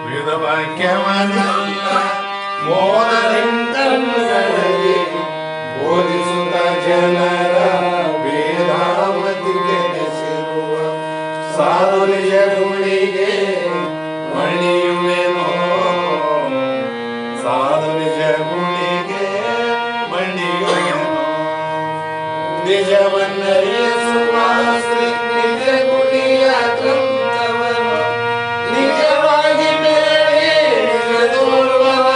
ವೇದವಾಕ್ಯವನ್ನೆಲ್ಲ ಮೋದರಿಂಕಂಗಳಿಗೆ ಬೋಧಿಸುತ್ತ ಜನರ ವೇದಾವತಿಗೆ ನೆಸಿರುವ ಸಾಧು ನಿಜ ಗುಣಿಗೆ ಮಣಿಯುವೆನೋ. ಸಾಧು ನಿಜ ಗುಣಿಗೆ ಮಣಿಯುವೆನೋ. ನಿಜವನ್ನರಿಸುವ ಶ್ರೀ ನಿಜ ಗುಣಿಯ ಗ್ರಂಥವನ್ನು ನಿಜವಾಗಿ ಬೇಡಿ ನಿಜದೋರ್ವರ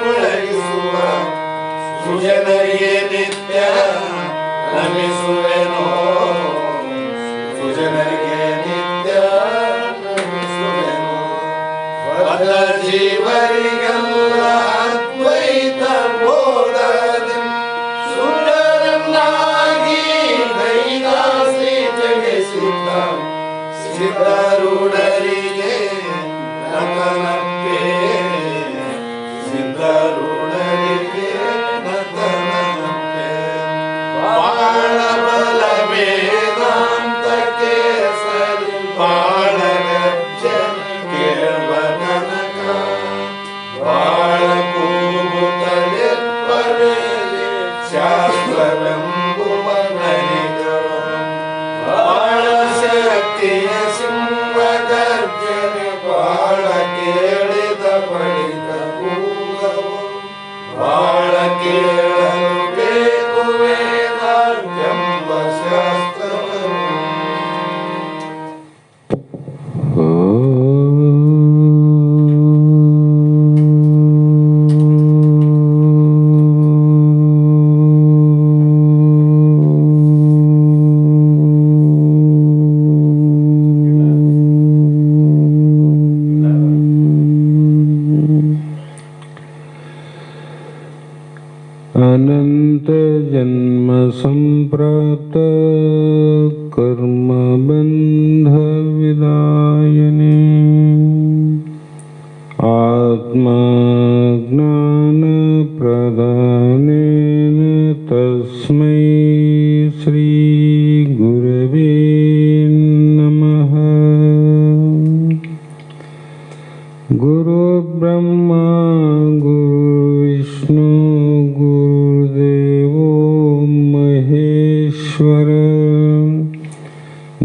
ಒಳಗಿಸುವ ಸುಜನರಿಗೆ ನಿತ್ಯ ನಮಿಸುವೆನೋ. ಸುಜನರಿಗೆ ನಿತ್ಯ ನಮಿಸುವೆನೋ. ಬದ್ಧ ಜೀವರಿಗೆಲ್ಲ ಅದ್ವೈತ ಬೋಧನೆ ಸುಂದರನ್ನಾಗಿ ದೈದಾಸಿ ಜಗಿಸಿದ್ದ ಸಿದ್ಧಾರೂಢರಿಗೆ ನತನಪ್ಪೆ. ಸಿದ್ಧಾರೂಢರಿಗೆ ನತನಪ್ಪೆ. ಬಾಳ ಬಲ ವೇದಾಂತಕ್ಕೆ ಸರಿ ಬಾಳ ಗಜ್ಜನಿಗೆ ಬನಕ ಬಾಳ ಕೂಗುತ್ತಲೆ ಪರೇಲಿ ಶಾಸ್ತ್ರವೆಂಬುವ ನರಿಗಳು ಬಾಳ ಶಕ್ತಿಯ ಸಿಂಹ ಗರ್ಜನೆ ಬಾಳ ಕೇಳಿದ ಬಳಿಕ ಕೂಗವು ಬಾಳ ಕೇಳಲು ಬೇಕು ವೇದಾಂತೆಂಬ ಶಾಸ್ತ್ರವನ್ನು. अनंत जन्म संप्राप्त कर्म बंध विदायिने आत्मा ज्ञान प्रदानेन तस्मै श्री गुरवे नमः. गुरु ब्रह्मा गुरु विष्णु गुरुदेवो महेश्वर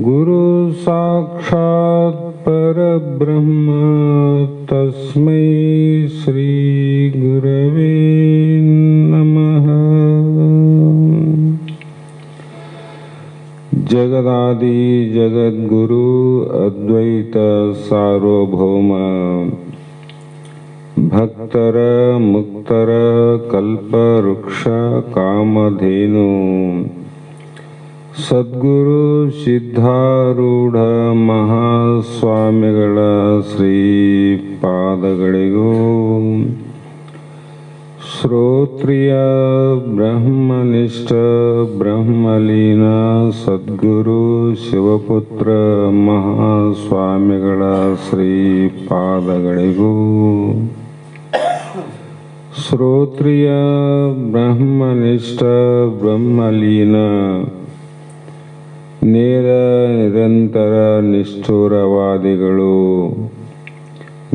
गुरु साक्षात् परब्रह्म तस्मै श्री गुरवे नमः. जगदादि जगद्गुरु अद्वैत सार्वभौम भक्तर मुक्तर कल्पवृक्ष कामधेनु सद्गुरु ಸಿದ್ಧಾರೂಢ ಮಹಾಸ್ವಾಮಿಗಳ ಶ್ರೀಪಾದಗಳಿಗೂ ಶ್ರೋತ್ರಿಯ ಬ್ರಹ್ಮನಿಷ್ಠ ಬ್ರಹ್ಮಲೀನ ಸದ್ಗುರು ಶಿವಪುತ್ರ ಮಹಾಸ್ವಾಮಿಗಳ ಶ್ರೀಪಾದಗಳಿಗೂ ಶ್ರೋತ್ರಿಯ ಬ್ರಹ್ಮನಿಷ್ಠ ಬ್ರಹ್ಮಲೀನ ನೇರ ನಿರಂತರ ನಿಷ್ಠುರವಾದಿಗಳು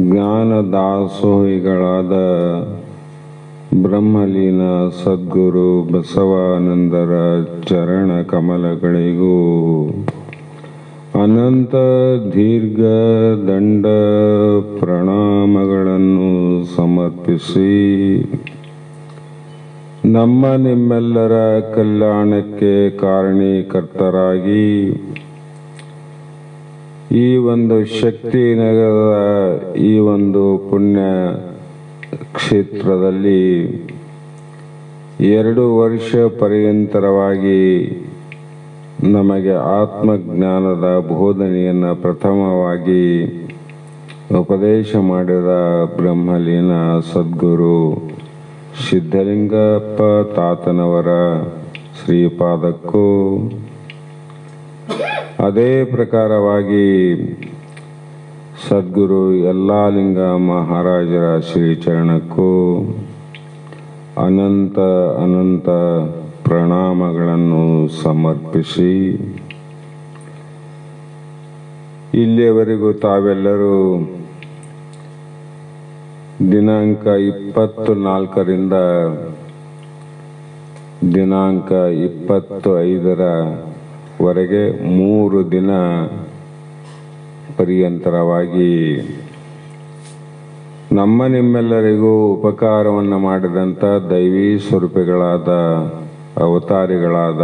ಜ್ಞಾನದಾಸೋಹಿಗಳಾದ ಬ್ರಹ್ಮಲೀನ ಸದ್ಗುರು ಬಸವಾನಂದರ ಚರಣ ಕಮಲಗಳಿಗೂ ಅನಂತ ದೀರ್ಘ ದಂಡ ಪ್ರಣಾಮಗಳನ್ನು ಸಮರ್ಪಿಸಿ ನಮ್ಮ ನಿಮ್ಮೆಲ್ಲರ ಕಲ್ಯಾಣಕ್ಕೆ ಕಾರಣೀಕರ್ತರಾಗಿ ಈ ಒಂದು ಶಕ್ತಿ ನಗರದ ಈ ಒಂದು ಪುಣ್ಯ ಕ್ಷೇತ್ರದಲ್ಲಿ 2 ವರ್ಷ ಪರ್ಯಂತರವಾಗಿ ನಮಗೆ ಆತ್ಮಜ್ಞಾನದ ಬೋಧನೆಯನ್ನು ಪ್ರಥಮವಾಗಿ ಉಪದೇಶ ಮಾಡಿದ ಬ್ರಹ್ಮಲೀನ ಸದ್ಗುರು ಸಿದ್ಧಲಿಂಗಪ್ಪ ತಾತನವರ ಶ್ರೀಪಾದಕ್ಕೂ ಅದೇ ಪ್ರಕಾರವಾಗಿ ಸದ್ಗುರು ಯಲ್ಲಾಲಿಂಗ ಮಹಾರಾಜರ ಶ್ರೀಚರಣಕ್ಕೂ ಅನಂತ ಅನಂತ ಪ್ರಣಾಮಗಳನ್ನು ಸಮರ್ಪಿಸಿ ಇಲ್ಲಿಯವರೆಗೂ ತಾವೆಲ್ಲರೂ ದಿನಾಂಕ 24ರಿಂದ ದಿನಾಂಕ 25ರವರೆಗೆ 3 ದಿನ ಪರ್ಯಂತರವಾಗಿ ನಿಮ್ಮೆಲ್ಲರಿಗೂ ಉಪಕಾರವನ್ನು ಮಾಡಿದಂಥ ದೈವಿ ಸ್ವರೂಪಿಗಳಾದ ಅವತಾರಿಗಳಾದ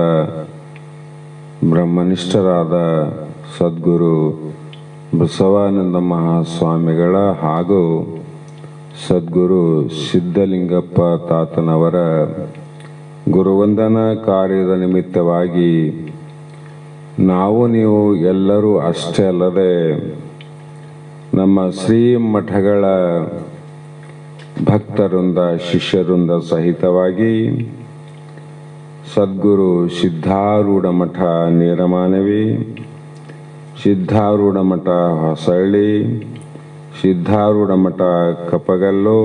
ಬ್ರಹ್ಮನಿಷ್ಠರಾದ ಸದ್ಗುರು ಬಸವಾನಂದ ಮಹಾಸ್ವಾಮಿಗಳ ಹಾಗೂ ಸದ್ಗುರು ಸಿದ್ಧಲಿಂಗಪ್ಪ ತಾತನವರ ಗುರುವಂದನಾ ಕಾರ್ಯದ ನಿಮಿತ್ತವಾಗಿ ನೀವು ಎಲ್ಲರೂ ಅಷ್ಟೇ ಅಲ್ಲದೆ ನಮ್ಮ ಶ್ರೀ ಮಠಗಳ ಭಕ್ತರಿಂದ ಶಿಷ್ಯರಿಂದ ಸಹಿತವಾಗಿ ಸದ್ಗುರು ಸಿದ್ಧಾರೂಢ ಮಠ ನೇರಮಾನವಿ, ಸಿದ್ಧಾರೂಢ ಮಠ ಹೊಸಳ್ಳಿ, ಸಿದ್ಧಾರೂಢ ಮಠ ಕಪ್ಪಗಲ್ಲು,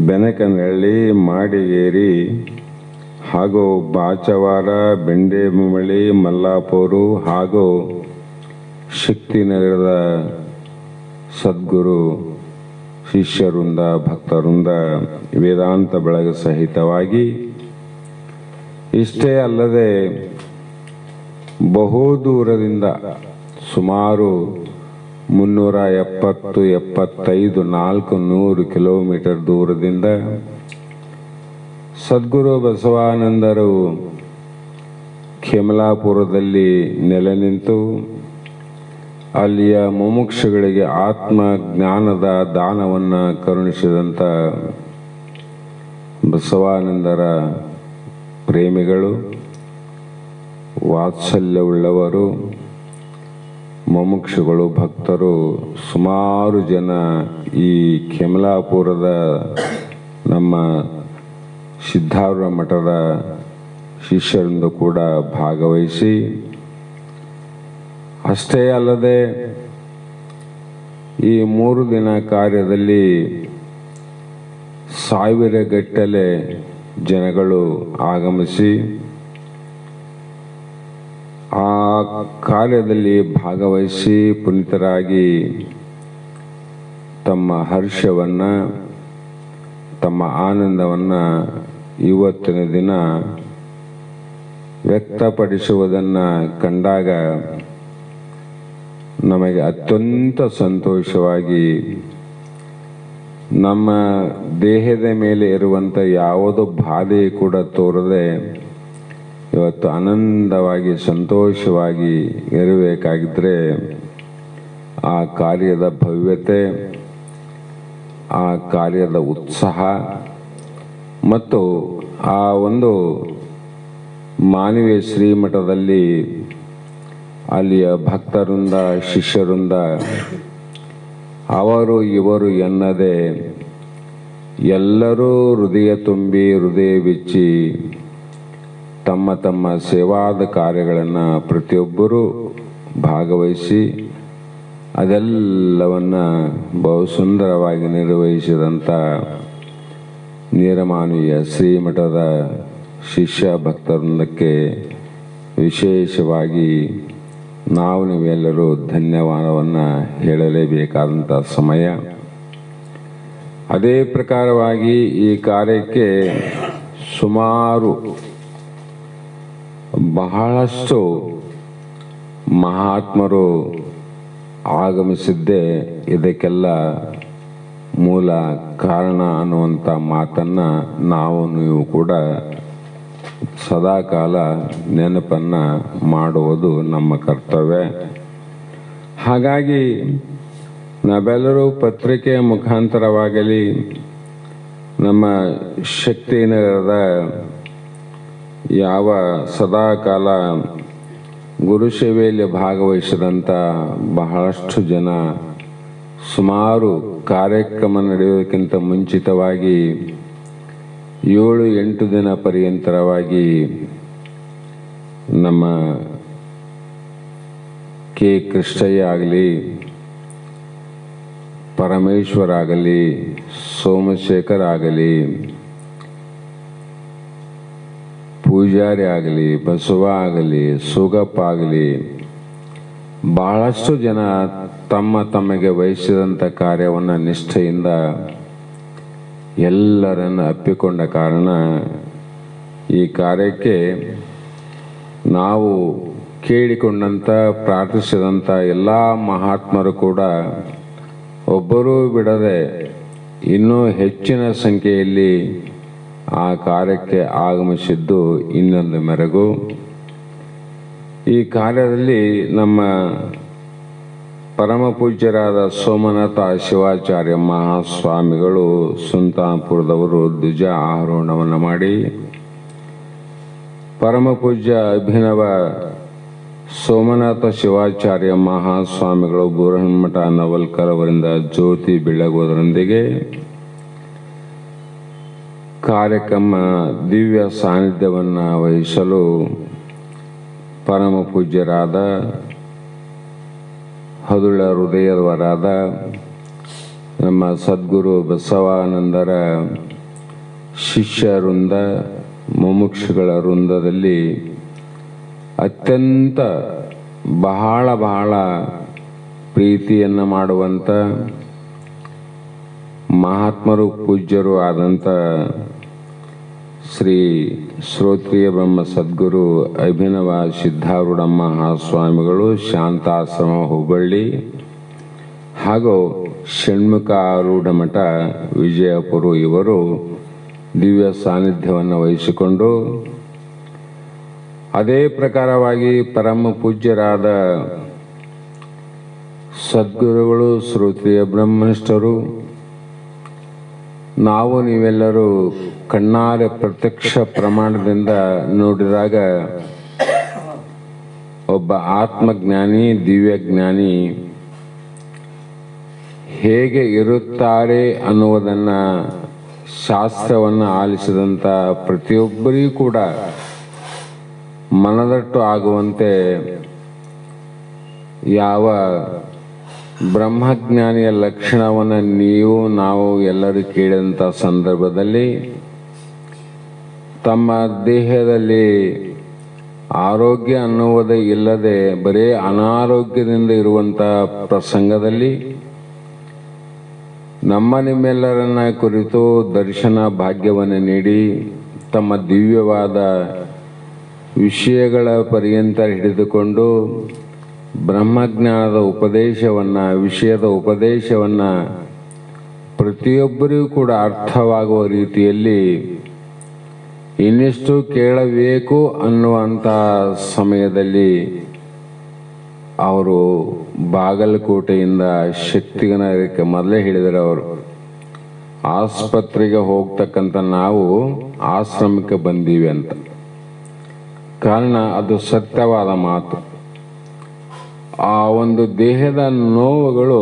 ಬೆನಕನಹಳ್ಳಿ, ಮಾಡಿಗೇರಿ ಹಾಗೂ ಬಾಚವಾರ, ಬೆಂಡೆಮಳಿ, ಮಲ್ಲಾಪುರ ಹಾಗೂ ಶಕ್ತಿನಗರದ ಸದ್ಗುರು ಶಿಷ್ಯರಿಂದ ಭಕ್ತರಿಂದ ವೇದಾಂತ ಬೆಳಗ ಸಹಿತವಾಗಿ ಇಷ್ಟೇ ಅಲ್ಲದೆ ಬಹು ದೂರದಿಂದ ಸುಮಾರು 370-75-400 ಕಿಲೋಮೀಟರ್ ದೂರದಿಂದ ಸದ್ಗುರು ಬಸವಾನಂದರು ಖೇಮಲಾಪುರದಲ್ಲಿ ನೆಲೆ ನಿಂತು ಅಲ್ಲಿಯ ಮುಮುಕ್ಷುಗಳಿಗೆ ಆತ್ಮ ಜ್ಞಾನದ ದಾನವನ್ನು ಕರುಣಿಸಿದಂಥ ಬಸವಾನಂದರ ಪ್ರೇಮಿಗಳು, ವಾತ್ಸಲ್ಯವುಳ್ಳವರು, ಮುಮುಕ್ಷುಗಳು, ಭಕ್ತರು ಸುಮಾರು ಜನ ಈ ಖೇಮಲಾಪುರದ ನಮ್ಮ ಸಿದ್ಧಾರೂಢ ಮಠದ ಶಿಷ್ಯರಿಂದ ಕೂಡ ಭಾಗವಹಿಸಿ ಅಷ್ಟೇ ಅಲ್ಲದೆ ಈ 3 ದಿನ ಕಾರ್ಯದಲ್ಲಿ ಸಾವಿರಗಟ್ಟಲೆ ಜನಗಳು ಆಗಮಿಸಿ ಆ ಕಾರ್ಯದಲ್ಲಿ ಭಾಗವಹಿಸಿ ಪುನೀತರಾಗಿ ತಮ್ಮ ಹರ್ಷವನ್ನು, ತಮ್ಮ ಆನಂದವನ್ನು ಇವತ್ತಿನ ದಿನ ವ್ಯಕ್ತಪಡಿಸುವುದನ್ನು ಕಂಡಾಗ ನಮಗೆ ಅತ್ಯಂತ ಸಂತೋಷವಾಗಿ ನಮ್ಮ ದೇಹದ ಮೇಲೆ ಇರುವಂಥ ಯಾವುದೋ ಬಾಧೆ ಕೂಡ ತೋರದೆ ಇವತ್ತು ಆನಂದವಾಗಿ ಸಂತೋಷವಾಗಿ ಇರಬೇಕಾಗಿದ್ದರೆ ಆ ಕಾರ್ಯದ ಭವ್ಯತೆ, ಆ ಕಾರ್ಯದ ಉತ್ಸಾಹ ಮತ್ತು ಆ ಒಂದು ಮಾನವೀಯ ಶ್ರೀಮಠದಲ್ಲಿ ಅಲ್ಲಿಯ ಭಕ್ತರಿಂದ ಶಿಷ್ಯರಿಂದ ಅವರು ಇವರು ಎನ್ನದೆ ಎಲ್ಲರೂ ಹೃದಯ ತುಂಬಿ ಹೃದಯ ಬಿಚ್ಚಿ ತಮ್ಮ ತಮ್ಮ ಸೇವಾದ ಕಾರ್ಯಗಳನ್ನು ಪ್ರತಿಯೊಬ್ಬರೂ ಭಾಗವಹಿಸಿ ಅದೆಲ್ಲವನ್ನು ಬಹು ಸುಂದರವಾಗಿ ನಿರ್ವಹಿಸಿದಂಥ ನೇರಮಾನವೀಯ ಶ್ರೀಮಠದ ಶಿಷ್ಯ ಭಕ್ತವೃಂದಕ್ಕೆ ವಿಶೇಷವಾಗಿ ನೀವೆಲ್ಲರೂ ಧನ್ಯವಾದವನ್ನು ಹೇಳಲೇಬೇಕಾದಂಥ ಸಮಯ. ಅದೇ ಪ್ರಕಾರವಾಗಿ ಈ ಕಾರ್ಯಕ್ಕೆ ಸುಮಾರು ಬಹಳಷ್ಟು ಮಹಾತ್ಮರು ಆಗಮಿಸಿದ್ದೇ ಇದಕ್ಕೆಲ್ಲ ಮೂಲ ಕಾರಣ ಅನ್ನುವಂಥ ಮಾತನ್ನು ನೀವು ಕೂಡ ಸದಾಕಾಲ ನೆನಪನ್ನು ಮಾಡುವುದು ನಮ್ಮ ಕರ್ತವ್ಯ. ಹಾಗಾಗಿ ನಾವೆಲ್ಲರೂ ಪತ್ರಿಕೆಯ ಮುಖಾಂತರವಾಗಲಿ ನಮ್ಮ ಶಕ್ತಿನಗರದ ಯಾವ ಸದಾಕಾಲ ಗುರುಸೇವೆಯಲ್ಲಿ ಭಾಗವಹಿಸಿದಂಥ ಬಹಳಷ್ಟು ಜನ ಸುಮಾರು ಕಾರ್ಯಕ್ರಮ ನಡೆಯೋದಕ್ಕಿಂತ ಮುಂಚಿತವಾಗಿ 7-8 ದಿನ ಪರ್ಯಂತರವಾಗಿ ನಮ್ಮ ಕೆ ಕೃಷ್ಣಯ್ಯ ಆಗಲಿ, ಪರಮೇಶ್ವರ ಆಗಲಿ, ಸೋಮಶೇಖರ್ ಆಗಲಿ, ಪೂಜಾರಿ ಆಗಲಿ, ಬಸವ ಆಗಲಿ, ಸುಗಪ್ಪ ಆಗಲಿ, ಬಹಳಷ್ಟು ಜನ ತಮಗೆ ವಹಿಸಿದಂಥ ಕಾರ್ಯವನ್ನು ನಿಷ್ಠೆಯಿಂದ ಎಲ್ಲರನ್ನು ಅಪ್ಪಿಕೊಂಡ ಕಾರಣ ಈ ಕಾರ್ಯಕ್ಕೆ ನಾವು ಕೇಳಿಕೊಂಡಂಥ ಪ್ರಾರ್ಥಿಸಿದಂಥ ಎಲ್ಲ ಮಹಾತ್ಮರು ಕೂಡ ಒಬ್ಬರೂ ಬಿಡದೆ ಇನ್ನೂ ಹೆಚ್ಚಿನ ಸಂಖ್ಯೆಯಲ್ಲಿ ಆ ಕಾರ್ಯಕ್ಕೆ ಆಗಮಿಸಿದ್ದು ಇನ್ನೊಂದು ಮೆರಗು. ಈ ಕಾರ್ಯದಲ್ಲಿ ನಮ್ಮ ಪರಮ ಪೂಜ್ಯರಾದ ಸೋಮನಾಥ ಶಿವಾಚಾರ್ಯ ಮಹಾಸ್ವಾಮಿಗಳು ಸುಲ್ತಾನ್ಪುರದವರು ಧ್ವಜ ಆರೋಹಣವನ್ನು ಮಾಡಿ, ಪರಮ ಪೂಜ್ಯ ಅಭಿನವ ಸೋಮನಾಥ ಶಿವಾಚಾರ್ಯ ಮಹಾಸ್ವಾಮಿಗಳು ಬೂರಹನ್ಮಠ ನವಲ್ಕರ್ ಅವರಿಂದ ಜ್ಯೋತಿ ಬೆಳಗುವುದರೊಂದಿಗೆ ಕಾರ್ಯಕ್ರಮ ದಿವ್ಯ ಸಾನ್ನಿಧ್ಯವನ್ನು ವಹಿಸಲು ಪರಮ ಪೂಜ್ಯರಾದ ಹದುಳ ಹೃದಯದವರಾದ ನಮ್ಮ ಸದ್ಗುರು ಬಸವಾನಂದರ ಶಿಷ್ಯ ವೃಂದ, ಮುಮುಕ್ಷುಗಳ ವೃಂದದಲ್ಲಿ ಅತ್ಯಂತ ಬಹಳ ಪ್ರೀತಿಯನ್ನು ಮಾಡುವಂಥ ಮಹಾತ್ಮರು ಪೂಜ್ಯರು ಆದಂಥ ಶ್ರೀ ಶ್ರೋತ್ರಿಯ ಬ್ರಹ್ಮ ಸದ್ಗುರು ಅಭಿನವ ಸಿದ್ಧಾರೂಢ ಮಹಾಸ್ವಾಮಿಗಳು ಶಾಂತಾಶ್ರಮ ಹುಬ್ಬಳ್ಳಿ ಹಾಗೂ ಷಣ್ಮುಖಾರೂಢ ಮಠ ವಿಜಯಪುರ ಇವರು ದಿವ್ಯ ಸಾನ್ನಿಧ್ಯವನ್ನು ವಹಿಸಿಕೊಂಡು, ಅದೇ ಪ್ರಕಾರವಾಗಿ ಪರಮ ಪೂಜ್ಯರಾದ ಸದ್ಗುರುಗಳು ಶ್ರೋತ್ರಿಯ ಬ್ರಹ್ಮನಿಷ್ಠರು, ನಾವು ನೀವೆಲ್ಲರೂ ಕಣ್ಣಾರೆ ಪ್ರತ್ಯಕ್ಷ ಪ್ರಮಾಣದಿಂದ ನೋಡಿದಾಗ ಒಬ್ಬ ಆತ್ಮಜ್ಞಾನಿ, ದಿವ್ಯಜ್ಞಾನಿ ಹೇಗೆ ಇರುತ್ತಾರೆ ಅನ್ನುವುದನ್ನು ಶಾಸ್ತ್ರವನ್ನು ಆಲಿಸಿದಂಥ ಪ್ರತಿಯೊಬ್ಬರಿಗೂ ಕೂಡ ಮನದಟ್ಟು ಆಗುವಂತೆ ಯಾವ ಬ್ರಹ್ಮಜ್ಞಾನಿಯ ಲಕ್ಷಣವನ್ನು ನಾವು ಎಲ್ಲರೂ ಕೇಳಿದಂಥ ಸಂದರ್ಭದಲ್ಲಿ ತಮ್ಮ ದೇಹದಲ್ಲಿ ಆರೋಗ್ಯ ಅನ್ನುವುದೇ ಇಲ್ಲದೆ ಬರೀ ಅನಾರೋಗ್ಯದಿಂದ ಇರುವಂಥ ಪ್ರಸಂಗದಲ್ಲಿ ನಿಮ್ಮೆಲ್ಲರನ್ನ ಕುರಿತು ದರ್ಶನ ಭಾಗ್ಯವನ್ನು ನೀಡಿ ತಮ್ಮ ದಿವ್ಯವಾದ ವಿಷಯಗಳ ಪರ್ಯಂತ ಹಿಡಿದುಕೊಂಡು ಬ್ರಹ್ಮಜ್ಞಾನದ ಉಪದೇಶವನ್ನು, ವಿಷಯದ ಉಪದೇಶವನ್ನು ಪ್ರತಿಯೊಬ್ಬರಿಗೂ ಕೂಡ ಅರ್ಥವಾಗುವ ರೀತಿಯಲ್ಲಿ ಇನ್ನೆಷ್ಟು ಕೇಳಬೇಕು ಅನ್ನುವಂಥ ಸಮಯದಲ್ಲಿ ಅವರು ಬಾಗಲಕೋಟೆಯಿಂದ ಶಕ್ತಿನಗರಕ್ಕೆ ಮೊದಲೇ ಹೇಳಿದರು. ಅವರು ಆಸ್ಪತ್ರೆಗೆ ಹೋಗ್ತಕ್ಕಂಥ ನಾವು ಆಶ್ರಮಕ್ಕೆ ಬಂದೀವಿ ಅಂತ. ಕಾರಣ ಅದು ಸತ್ಯವಾದ ಮಾತು. ಆ ಒಂದು ದೇಹದ ನೋವುಗಳು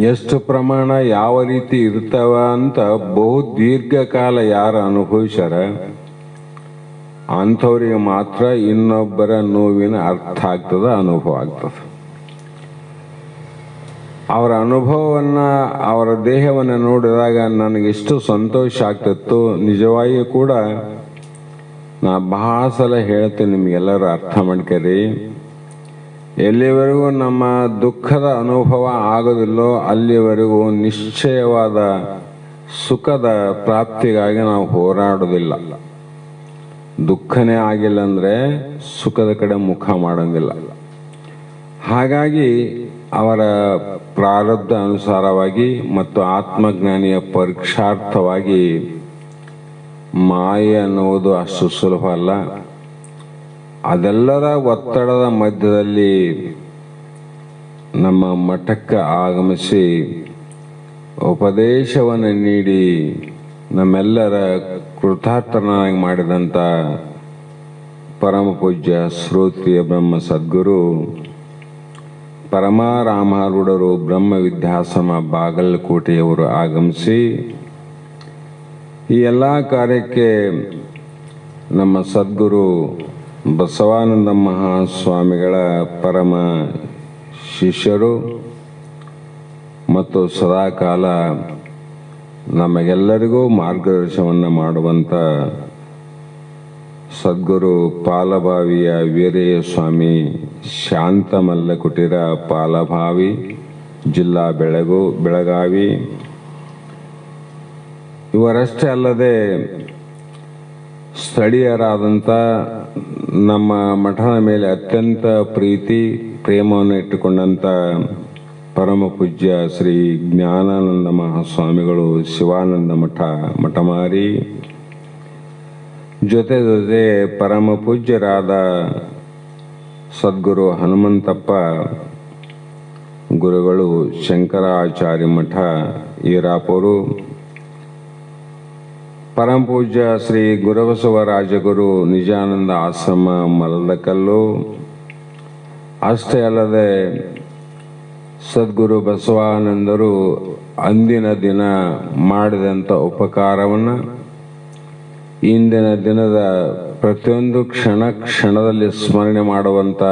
ಎಷ್ಟು ಪ್ರಮಾಣ ಯಾವ ರೀತಿ ಇರ್ತಾವ ಅಂತ ಬಹು ದೀರ್ಘಕಾಲ ಯಾರು ಅನುಭವಿಸ್ಯಾರ ಅಂಥವ್ರಿಗೆ ಮಾತ್ರ ಇನ್ನೊಬ್ಬರ ನೋವಿನ ಅರ್ಥ ಆಗ್ತದ, ಅನುಭವ ಆಗ್ತದೆ. ಅವರ ಅನುಭವವನ್ನು, ಅವರ ದೇಹವನ್ನು ನೋಡಿದಾಗ ನನಗೆಷ್ಟು ಸಂತೋಷ ಆಗ್ತಿತ್ತು. ನಿಜವಾಗಿಯೂ ಕೂಡ ನಾ ಬಹಳ ಸಲ ಹೇಳ್ತೀನಿ, ನಿಮಗೆಲ್ಲರೂ ಅರ್ಥ ಮಾಡ್ಕರಿ. ಎಲ್ಲಿವರೆಗೂ ನಮ್ಮ ದುಃಖದ ಅನುಭವ ಆಗೋದಿಲ್ಲೋ ಅಲ್ಲಿವರೆಗೂ ನಿಶ್ಚಯವಾದ ಸುಖದ ಪ್ರಾಪ್ತಿಗಾಗಿ ನಾವು ಹೋರಾಡೋದಿಲ್ಲ. ದುಃಖನೇ ಆಗಿಲ್ಲ ಅಂದರೆ ಸುಖದ ಕಡೆ ಮುಖ ಮಾಡೋಂಗಿಲ್ಲ. ಹಾಗಾಗಿ ಅವರ ಪ್ರಾರಬ್ಧ ಅನುಸಾರವಾಗಿ ಮತ್ತು ಆತ್ಮಜ್ಞಾನಿಯ ಪರೀಕ್ಷಾರ್ಥವಾಗಿ ಮಾಯೆ ಅನ್ನುವುದು ಅಷ್ಟು ಸುಲಭ ಅಲ್ಲ. ಅದೆಲ್ಲರ ಒತ್ತಡದ ಮಧ್ಯದಲ್ಲಿ ನಮ್ಮ ಮಠಕ್ಕೆ ಆಗಮಿಸಿ ಉಪದೇಶವನ್ನು ನೀಡಿ ನಮ್ಮೆಲ್ಲರ ಕೃತಾರ್ಥನಾಗಿ ಮಾಡಿದಂಥ ಪರಮ ಪೂಜ್ಯ ಶ್ರೋತ್ರಿಯ ಬ್ರಹ್ಮ ಸದ್ಗುರು ಪರಮಾರಾಮಾರೂಢರು ಬ್ರಹ್ಮ ವಿದ್ಯಾಶ್ರಮ ಬಾಗಲಕೋಟೆಯವರು ಆಗಮಿಸಿ ಈ ಎಲ್ಲ ಕಾರ್ಯಕ್ಕೆ ನಮ್ಮ ಸದ್ಗುರು ಬಸವಾನಂದ ಮಹಾಸ್ವಾಮಿಗಳ ಪರಮ ಶಿಷ್ಯರು ಮತ್ತು ಸದಾಕಾಲ ನಮಗೆಲ್ಲರಿಗೂ ಮಾರ್ಗದರ್ಶನವನ್ನು ಮಾಡುವಂಥ ಸದ್ಗುರು ಪಾಲಭಾವಿಯ ವೀರಯ್ಯ ಸ್ವಾಮಿ ಶಾಂತಮಲ್ಲ ಕುಟೀರ ಪಾಲಭಾವಿ ಜಿಲ್ಲಾ ಬೆಳಗಾವಿ ಇವರಷ್ಟೇ ಅಲ್ಲದೆ ಸ್ಥಳೀಯರಾದಂಥ ನಮ್ಮ ಮಠದ ಮೇಲೆ ಅತ್ಯಂತ ಪ್ರೀತಿ ಪ್ರೇಮವನ್ನು ಇಟ್ಟುಕೊಂಡಂಥ ಪರಮ ಪೂಜ್ಯ ಶ್ರೀ ಜ್ಞಾನಾನಂದ ಮಹಾಸ್ವಾಮಿಗಳು ಶಿವಾನಂದ ಮಠಮಾರಿ, ಜೊತೆ ಜೊತೆ ಪರಮ ಪೂಜ್ಯರಾದ ಸದ್ಗುರು ಹನುಮಂತಪ್ಪ ಗುರುಗಳು ಶಂಕರಾಚಾರ್ಯ ಮಠ ಈರಾಪುರು, ಪರಮ ಪೂಜ್ಯ ಶ್ರೀ ಗುರುಬಸವ ರಾಜಗುರು ನಿಜಾನಂದ ಆಶ್ರಮ ಮಲದಕಲ್ಲು, ಅಷ್ಟೇ ಅಲ್ಲದೆ ಸದ್ಗುರು ಬಸವಾನಂದರು ಅಂದಿನ ದಿನ ಮಾಡಿದಂಥ ಉಪಕಾರವನ್ನು ಇಂದಿನ ದಿನದ ಪ್ರತಿಯೊಂದು ಕ್ಷಣದಲ್ಲಿ ಸ್ಮರಣೆ ಮಾಡುವಂಥ